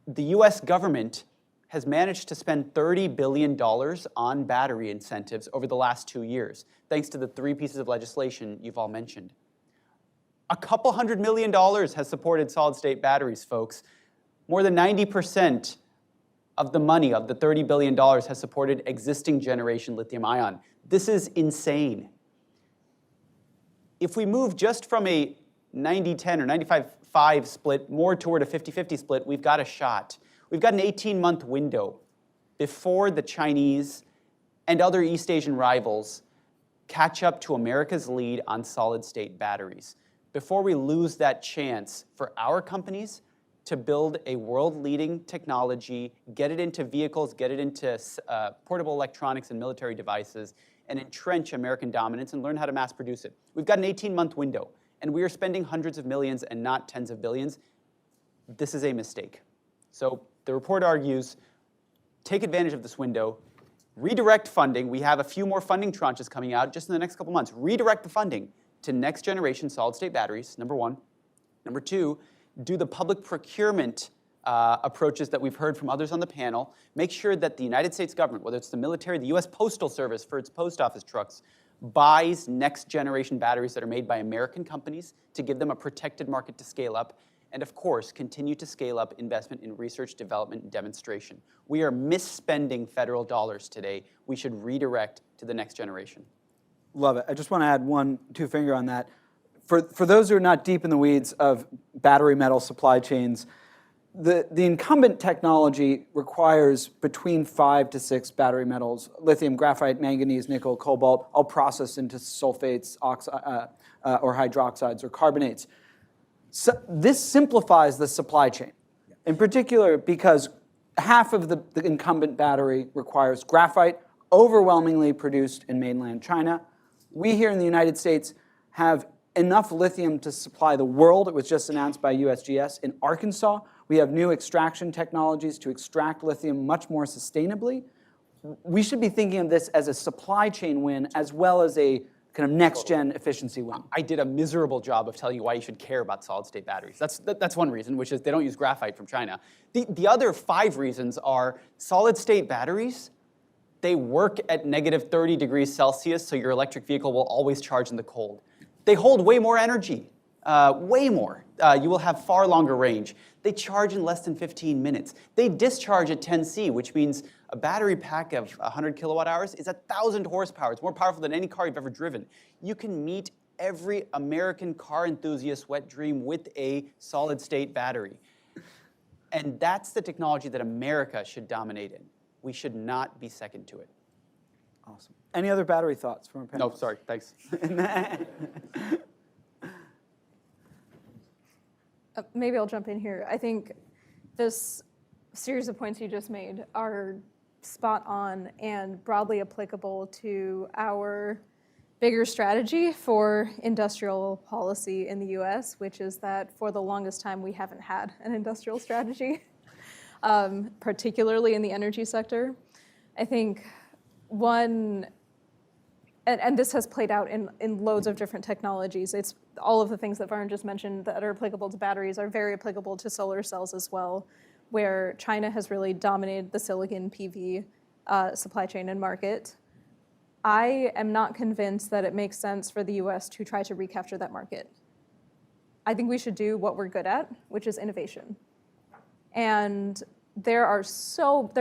The US government has managed to spend $30 billion on battery incentives over the last 2 years, thanks to the 3 pieces of legislation you've all mentioned. A couple $100 million has supported solid-state batteries, folks. More than 90% of the money, of the $30 billion, has supported existing generation lithium-ion. This is insane. If we move just from a 90-10 or 95-5 split more toward a 50-50 split, we've got a shot. We've got an 18-month window before the Chinese and other East Asian rivals catch up to America's lead on solid-state batteries, before we lose that chance for our companies to build a world-leading technology, get it into vehicles, get it into portable electronics and military devices, and entrench American dominance and learn how to mass produce it. We've got an 18-month window, and we are spending hundreds of millions and not tens of billions. This is a mistake. So the report argues, take advantage of this window, redirect funding. We have a few more funding tranches coming out just in the next couple months. Redirect the funding to next-generation solid-state batteries, number one. Number two, do the public procurement approaches that we've heard from others on the panel. Make sure that the United States government, whether it's the military, the US Postal Service for its post office trucks, buys next-generation batteries that are made by American companies to give them a protected market to scale up. And of course, continue to scale up investment in research, development, and demonstration. We are misspending federal dollars today. We should redirect to the next generation. Love it. I just want to add 1-2 finger on that. For those who are not deep in the weeds of battery metal supply chains, the incumbent technology requires between 5 to 6 battery metals: lithium, graphite, manganese, nickel, cobalt, all processed into sulfates, or hydroxides or carbonates. So this simplifies the supply chain, in particular because half of the incumbent battery requires graphite, overwhelmingly produced in mainland China. We here in the United States have enough lithium to supply the world. It was just announced by USGS. In Arkansas, we have new extraction technologies to extract lithium much more sustainably. We should be thinking of this as a supply chain win as well as a kind of next-gen efficiency win. I did a miserable job of telling you why you should care about solid-state batteries. That's one reason, which is they don't use graphite from China. The other 5 reasons are solid-state batteries. They work at negative 30 degrees Celsius, so your electric vehicle will always charge in the cold. They hold way more energy, way more. You will have far longer range. They charge in less than 15 minutes. They discharge at 10C, which means a battery pack of 100 kilowatt hours is 1,000 horsepower. It's more powerful than any car you've ever driven. You can meet every American car enthusiast's wet dream with a solid-state battery. And that's the technology that America should dominate in. We should not be second to it. Awesome. Any other battery thoughts from our panel? No, sorry, thanks. Maybe I'll jump in here. I think this series of points you just made are spot on and broadly applicable to our bigger strategy for industrial policy in the US, which is that for the longest time we haven't had an industrial strategy, particularly in the energy sector. I think one, and this has played out in loads of different technologies. It's all of the things that Varun just mentioned that are applicable to batteries are very applicable to solar cells as well, where China has really dominated the silicon PV supply chain and market. I am not convinced that it makes sense for the US to try to recapture that market. I think we should do what we're good at, which is innovation. And there are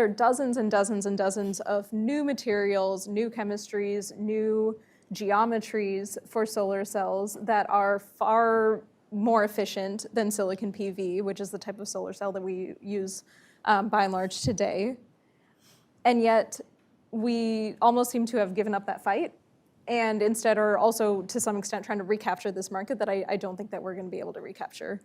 dozens and dozens and dozens of new materials, new chemistries, new geometries for solar cells that are far more efficient than silicon PV, which is the type of solar cell that we use by and large today. And yet we almost seem to have given up that fight and instead are also to some extent trying to recapture this market that I don't think that we're going to be able to recapture.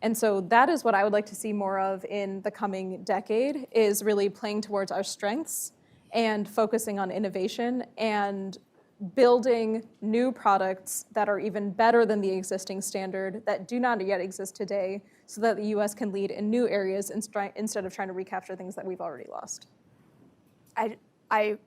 And so that is what I would like to see more of in the coming decade, is really playing towards our strengths and focusing on innovation and building new products that are even better than the existing standard that do not yet exist today, so that the US can lead in new areas instead of trying to recapture things that we've already lost. I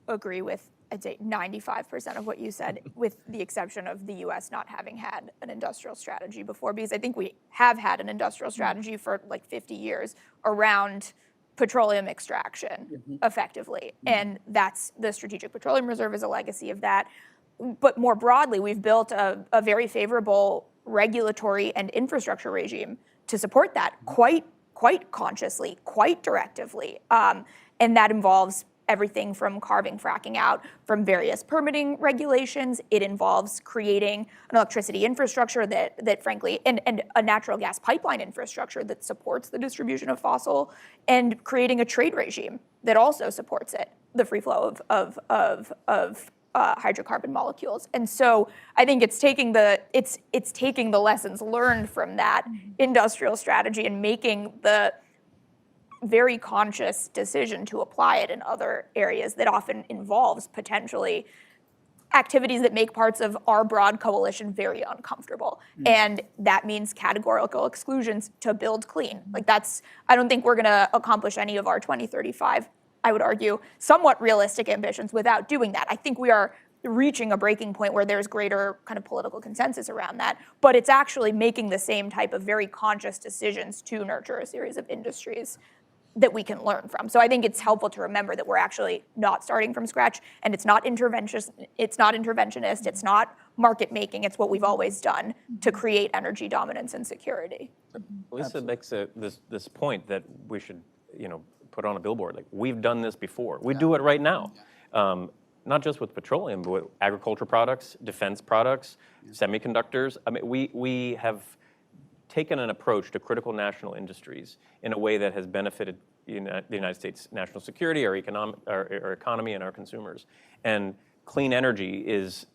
agree with, I'd say 95% of what you said, with the exception of the US not having had an industrial strategy before, because I think we have had an industrial strategy for like 50 years around petroleum extraction effectively. And that's the Strategic Petroleum Reserve is a legacy of that. But more broadly, we've built a very favorable regulatory and infrastructure regime to support that quite consciously, quite directively. And that involves everything from carving fracking out from various permitting regulations. It involves creating an electricity infrastructure that frankly, and a natural gas pipeline infrastructure that supports the distribution of fossil, and creating a trade regime that also supports it, the free flow of hydrocarbon molecules. And so I think it's taking the lessons learned from that industrial strategy and making the very conscious decision to apply it in other areas that often involves potentially activities that make parts of our broad coalition very uncomfortable. And that means categorical exclusions to build clean. Like I don't think we're gonna accomplish any of our 2035, I would argue, somewhat realistic ambitions without doing that. I think we are reaching a breaking point where there's greater kind of political consensus around that, but it's actually making the same type of very conscious decisions to nurture a series of industries that we can learn from. So I think it's helpful to remember that we're actually not starting from scratch, and it's not interventionist, it's not market making, it's what we've always done to create energy dominance and security. Lisa makes this point that we should, put on a billboard. Like, we've done this before. We do it right now. Not just with petroleum, but with agriculture products, defense products, semiconductors. I mean, we have taken an approach to critical national industries in a way that has benefited the United States national security, our economy, and our consumers. And clean energy is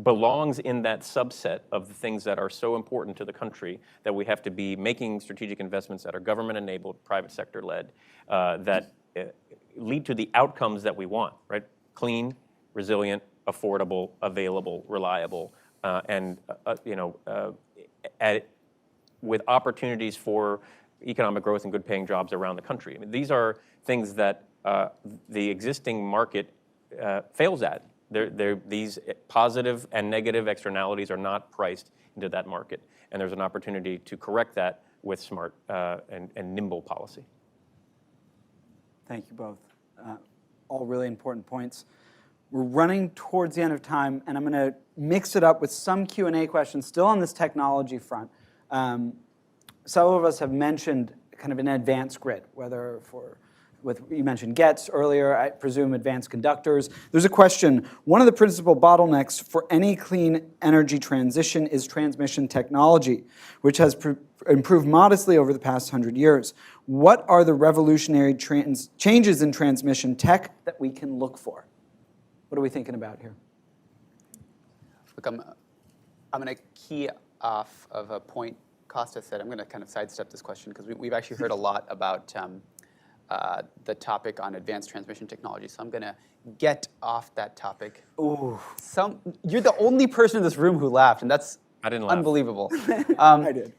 belongs in that subset of the things that are so important to the country that we have to be making strategic investments that are government-enabled, private sector-led, that lead to the outcomes that we want, right? Clean, resilient, affordable, available, reliable, with opportunities for economic growth and good-paying jobs around the country. I mean, these are things that the existing market fails at. These positive and negative externalities are not priced into that market, and there's an opportunity to correct that with smart and nimble policy. Thank you both. All really important points. We're running towards the end of time, and I'm going to mix it up with some Q&A questions still on this technology front. Several of us have mentioned kind of an advanced grid, whether you mentioned GETS earlier, I presume advanced conductors. There's a question. One of the principal bottlenecks for any clean energy transition is transmission technology, which has improved modestly over the past 100 years. What are the revolutionary changes in transmission tech that we can look for? What are we thinking about here? Look, I'm going to key off of a point Costa said. I'm going to kind of sidestep this question because we've actually heard a lot about the topic on advanced transmission technology. So I'm going to get off that topic. Ooh. You're the only person in this room who laughed, and that's unbelievable. I did.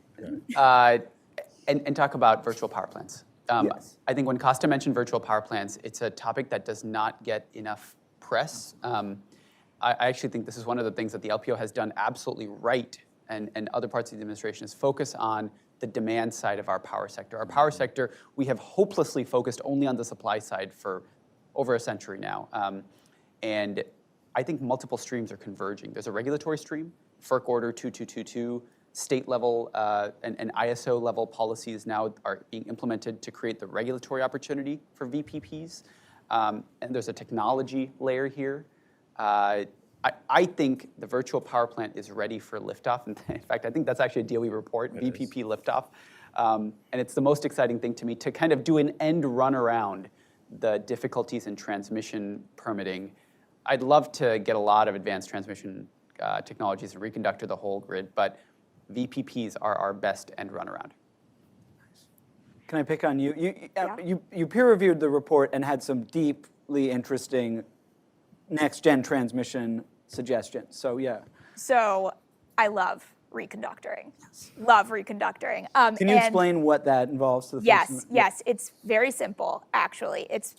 And talk about virtual power plants. Yes. I think when Costa mentioned virtual power plants, it's a topic that does not get enough press. I actually think this is one of the things that the LPO has done absolutely right, and other parts of the administration, is focus on the demand side of our power sector. Our power sector, we have hopelessly focused only on the supply side for over a century now. And I think multiple streams are converging. There's a regulatory stream, FERC Order 2222, state level and ISO level policies now are being implemented to create the regulatory opportunity for VPPs. And there's a technology layer here. I think the virtual power plant is ready for liftoff. In fact, I think that's actually a DOE report, VPP liftoff. And it's the most exciting thing to me to kind of do an end run around the difficulties in transmission permitting. I'd love to get a lot of advanced transmission technologies and reconductor the whole grid, but VPPs are our best end run around. Can I pick on you? You peer-reviewed the report and had some deeply interesting next-gen transmission suggestions. So yeah. So I love reconductoring. Love reconductoring. Can you explain what that involves to the folks? Yes, it's very simple, actually. It's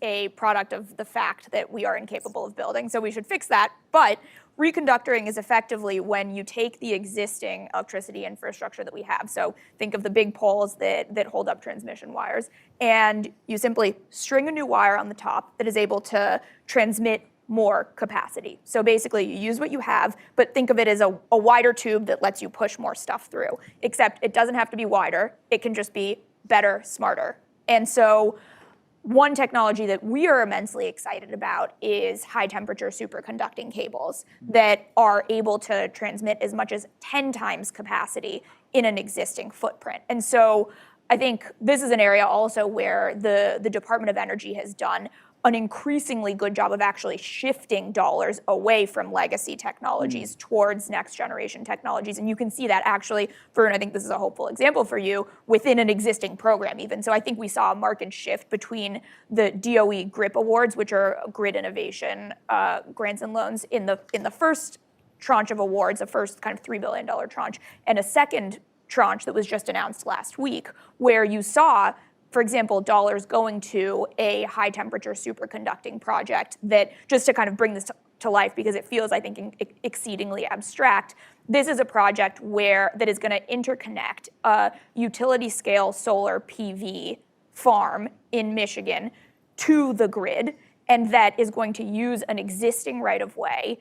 a product of the fact that we are incapable of building, so we should fix that. But reconductoring is effectively when you take the existing electricity infrastructure that we have, so think of the big poles that hold up transmission wires, and you simply string a new wire on the top that is able to transmit more capacity. So basically you use what you have, but think of it as a wider tube that lets you push more stuff through, except it doesn't have to be wider, it can just be better, smarter. And so one technology that we are immensely excited about is high temperature superconducting cables that are able to transmit as much as 10 times capacity in an existing footprint. And so I think this is an area also where the Department of Energy has done an increasingly good job of actually shifting dollars away from legacy technologies towards next generation technologies. And you can see that actually, Varun, I think this is a hopeful example for you, within an existing program even. So I think we saw a marked shift between the DOE GRIP awards, which are grid innovation grants and loans, in the first tranche of awards, the first kind of $3 billion tranche, and a second tranche that was just announced last week, where you saw, for example, dollars going to a high temperature superconducting project that, just to kind of bring this to life because it feels, I think, exceedingly abstract, this is a project that is going to interconnect a utility scale solar PV farm in Michigan to the grid, and that is going to use an existing right of way,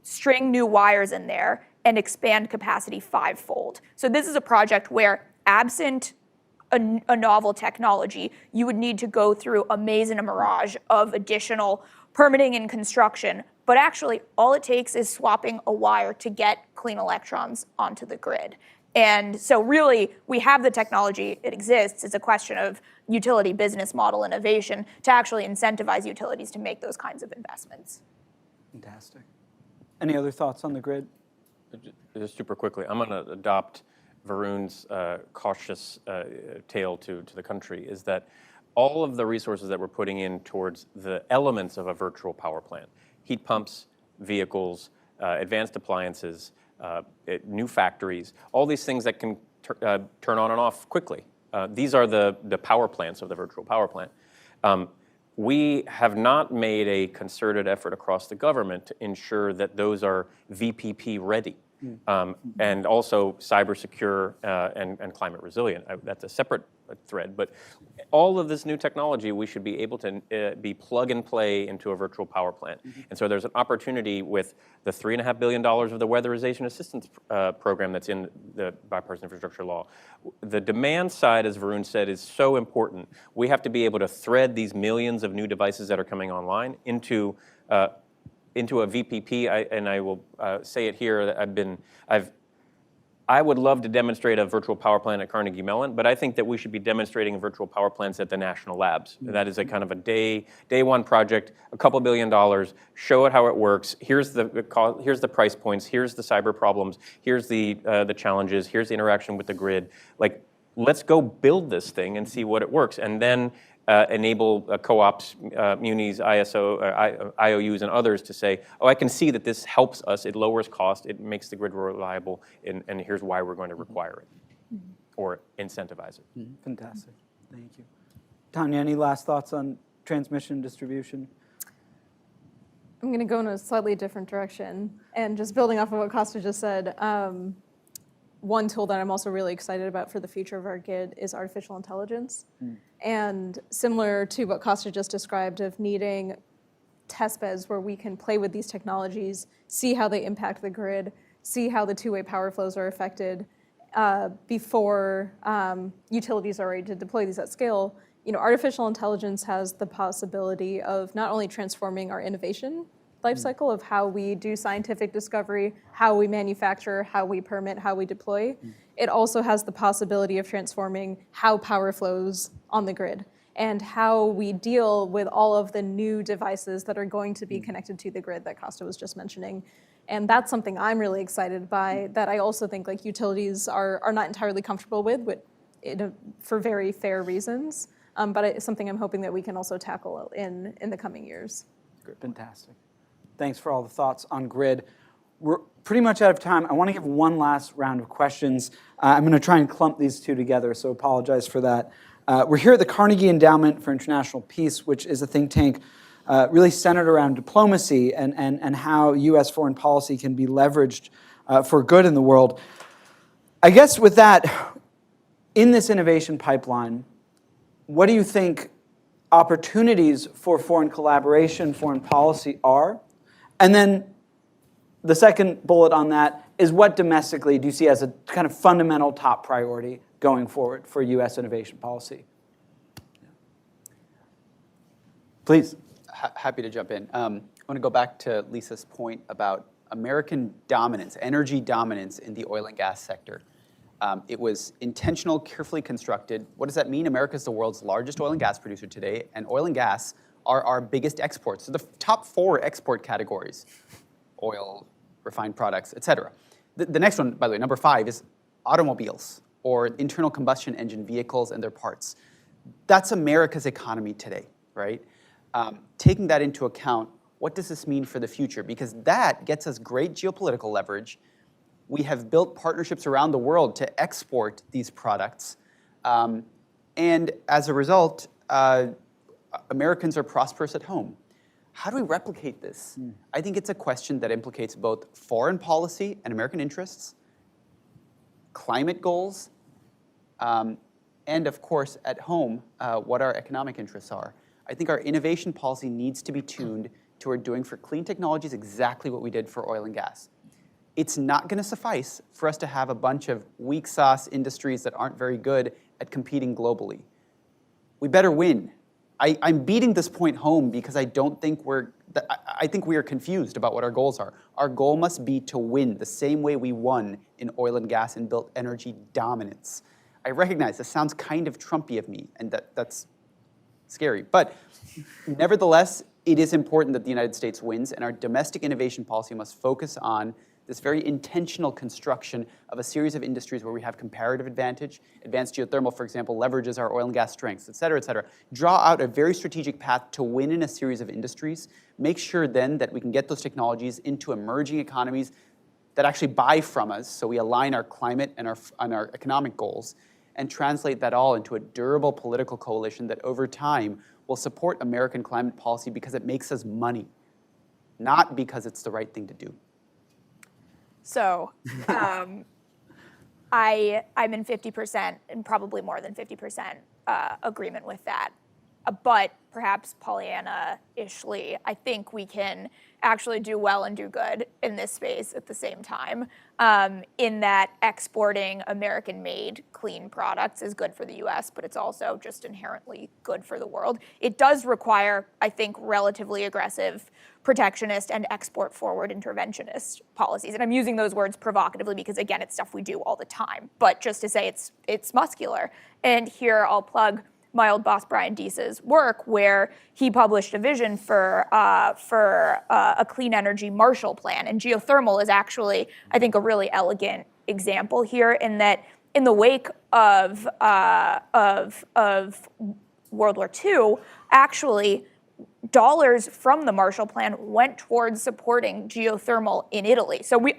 string new wires in there, and expand capacity 5-fold. So this is a project where, absent a novel technology, you would need to go through a maze and a mirage of additional permitting and construction. But actually, all it takes is swapping a wire to get clean electrons onto the grid. And so really, we have the technology, it exists. It's a question of utility business model innovation to actually incentivize utilities to make those kinds of investments. Fantastic. Any other thoughts on the grid? Just super quickly, I'm going to adopt Varun's cautious tale to the country, is that all of the resources that we're putting in towards the elements of a virtual power plant, heat pumps, vehicles, advanced appliances, new factories, all these things that can turn on and off quickly. These are the power plants of the virtual power plant. We have not made a concerted effort across the government to ensure that those are VPP ready. And also cyber secure and climate resilient. That's a separate thread, but all of this new technology, we should be able to be plug and play into a virtual power plant. And so there's an opportunity with the $3.5 billion of the weatherization assistance program that's in the bipartisan infrastructure law. The demand side, as Varun said, is so important. We have to be able to thread these millions of new devices that are coming online into a VPP, and I will say it here, that I would love to demonstrate a virtual power plant at Carnegie Mellon, but I think that we should be demonstrating virtual power plants at the national labs. That is a kind of a day one project, a couple $2 billion, show it how it works. Here's the price points, here's the cyber problems, here's the challenges, here's the interaction with the grid. Like, let's go build this thing and see what it works, and then enable co-ops, munis, IOUs, and others to say, oh, I can see that this helps us, it lowers cost, it makes the grid reliable, and here's why we're going to require it or incentivize it. Fantastic. Thank you. Tanya, any last thoughts on transmission distribution? I'm going to go in a slightly different direction. And just building off of what Costa just said, one tool that I'm also really excited about for the future of our grid is artificial intelligence. And similar to what Costa just described of needing test beds where we can play with these technologies, see how they impact the grid, see how the two-way power flows are affected before utilities are ready to deploy these at scale. You know, artificial intelligence has the possibility of not only transforming our innovation life cycle of how we do scientific discovery, how we manufacture, how we permit, how we deploy. It also has the possibility of transforming how power flows on the grid and how we deal with all of the new devices that are going to be connected to the grid that Costa was just mentioning. And that's something I'm really excited by, that I also think like utilities are not entirely comfortable with for very fair reasons. But it's something I'm hoping that we can also tackle in the coming years. Fantastic. Thanks for all the thoughts on grid. we're pretty much out of time. I want to give one last round of questions. I'm going to try and clump these two together, so apologize for that. We're here at the Carnegie Endowment for International Peace, which is a think tank really centered around diplomacy and how U.S. foreign policy can be leveraged for good in the world. I guess with that, in this innovation pipeline, what do you think opportunities for foreign collaboration, foreign policy are? And then the second bullet on that is what domestically do you see as a kind of fundamental top priority going forward for U.S. innovation policy? Please. Happy to jump in. I want to go back to Lisa's point about American dominance, energy dominance in the oil and gas sector. It was intentional, carefully constructed. What does that mean? America is the world's largest oil and gas producer today, and oil and gas are our biggest exports. So the top 4 export categories: oil, refined products, et cetera. The next one, by the way, number 5, is automobiles or internal combustion engine vehicles and their parts. That's America's economy today, right? Taking that into account, what does this mean for the future? Because that gets us great geopolitical leverage. We have built partnerships around the world to export these products. And as a result, Americans are prosperous at home. How do we replicate this? I think it's a question that implicates both foreign policy and American interests, climate goals, and of course, at home, what our economic interests are. I think our innovation policy needs to be tuned toward doing for clean technologies exactly what we did for oil and gas. It's not going to suffice for us to have a bunch of weak sauce industries that aren't very good at competing globally. We better win. I'm beating this point home because I think we are confused about what our goals are. Our goal must be to win the same way we won in oil and gas and built energy dominance. I recognize this sounds kind of Trumpy of me, and that's scary. But nevertheless, it is important that the United States wins, and our domestic innovation policy must focus on this very intentional construction of a series of industries where we have comparative advantage. Advanced geothermal, for example, leverages our oil and gas strengths, et cetera, et cetera. Draw out a very strategic path to win in a series of industries. Make sure then that we can get those technologies into emerging economies that actually buy from us, so we align our climate and our economic goals, and translate that all into a durable political coalition that over time will support American climate policy because it makes us money, not because it's the right thing to do. So I'm in 50% and probably more than 50% agreement with that. But perhaps Pollyanna-ishly, I think we can actually do well and do good in this space at the same time, in that exporting American-made clean products is good for the US, but it's also just inherently good for the world. It does require, I think, relatively aggressive protectionist and export-forward interventionist policies. And I'm using those words provocatively because, again, it's stuff we do all the time. But just to say it's muscular. And here I'll plug my old boss, Brian Deese's work, where he published a vision for a clean energy Marshall Plan. And geothermal is actually, I think, a really elegant example here in that in the wake of World War II, actually, dollars from the Marshall Plan went towards supporting geothermal in Italy. So we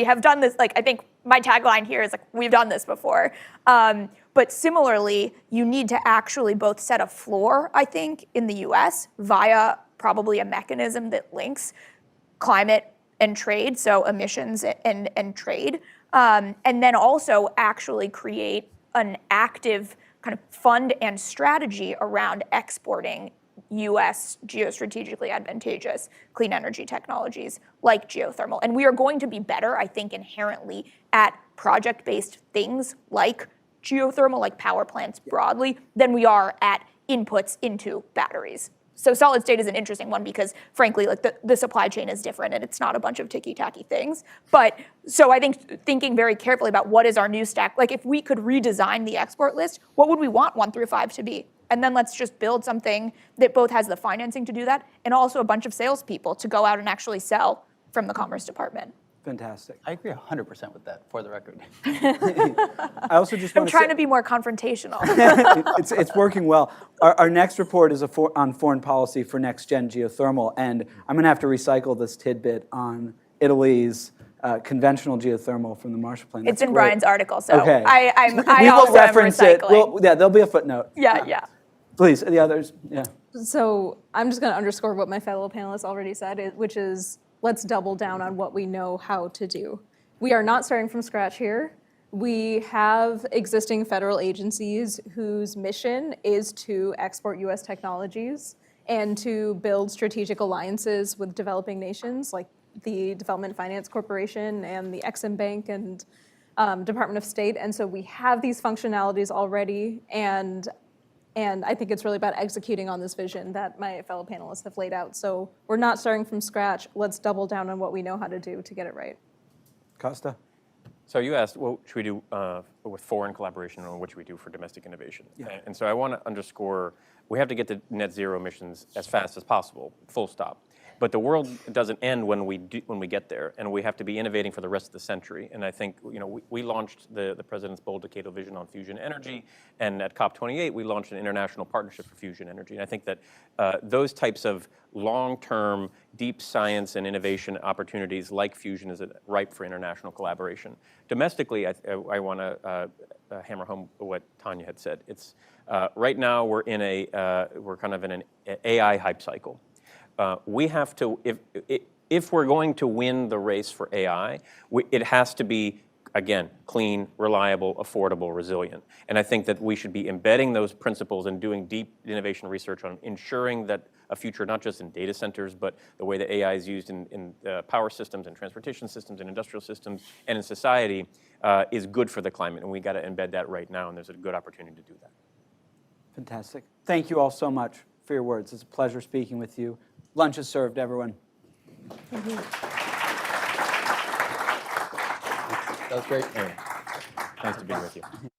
have done this, I think my tagline here is we've done this before. But similarly, you need to actually both set a floor, I think, in the US via probably a mechanism that links climate and trade, so emissions and trade, and then also actually create an active kind of fund and strategy around exporting US geostrategically advantageous clean energy technologies like geothermal. And we are going to be better, I think, inherently at project-based things like geothermal, like power plants broadly, than we are at inputs into batteries. So solid state is an interesting one because, frankly, the supply chain is different and it's not a bunch of ticky-tacky things. But so I think thinking very carefully about what is our new stack, if we could redesign the export list, what would we want 1 through 5 to be? And then let's just build something that both has the financing to do that and also a bunch of salespeople to go out and actually sell from the Commerce Department. Fantastic. I agree 100% with that, for the record. I also just I'm trying to be more confrontational. it's working well. Our next report is on foreign policy for next-gen geothermal, and I'm going to have to recycle this tidbit on Italy's conventional geothermal from the Marshall Plan. It's That's in great. Brian's article, so Okay. I We will also am reference it. recycling. Yeah, there'll be a footnote. Yeah. Please, the others. Yeah. So I'm just going to underscore what my fellow panelists already said, which is let's double down on what we know how to do. We are not starting from scratch here. We have existing federal agencies whose mission is to export US technologies and to build strategic alliances with developing nations like the Development Finance Corporation and the Exim Bank and Department of State. And so we have these functionalities already, and I think it's really about executing on this vision that my fellow panelists have laid out. So we're not starting from scratch. Let's double down on what we know how to do to get it right. Costa? So you asked, what should we do with foreign collaboration and what should we do for domestic innovation? Yeah. And so I want to underscore, we have to get to net zero emissions as fast as possible, full stop. But the world doesn't end when we get there, and we have to be innovating for the rest of the century. And I think we launched the President's Bold Decadal Vision on fusion energy, and at COP28 we launched an international partnership for fusion energy. And I think that those types of long-term, deep science and innovation opportunities like fusion is ripe for international collaboration. Domestically, I want to hammer home what Tanya had said. It's right now we're kind of in an AI hype cycle. We have to, if we're going to win the race for AI, it has to be, again, clean, reliable, affordable, resilient. And I think that we should be embedding those principles and doing deep innovation research on ensuring that a future, not just in data centers, but the way that AI is used in power systems and transportation systems and industrial systems and in society is good for the climate. And we got to embed that right now, and there's a good opportunity to do that. Fantastic. Thank you all so much for your words. It's a pleasure speaking with you. Lunch is served, everyone. That was great. Anyway, nice to be with you.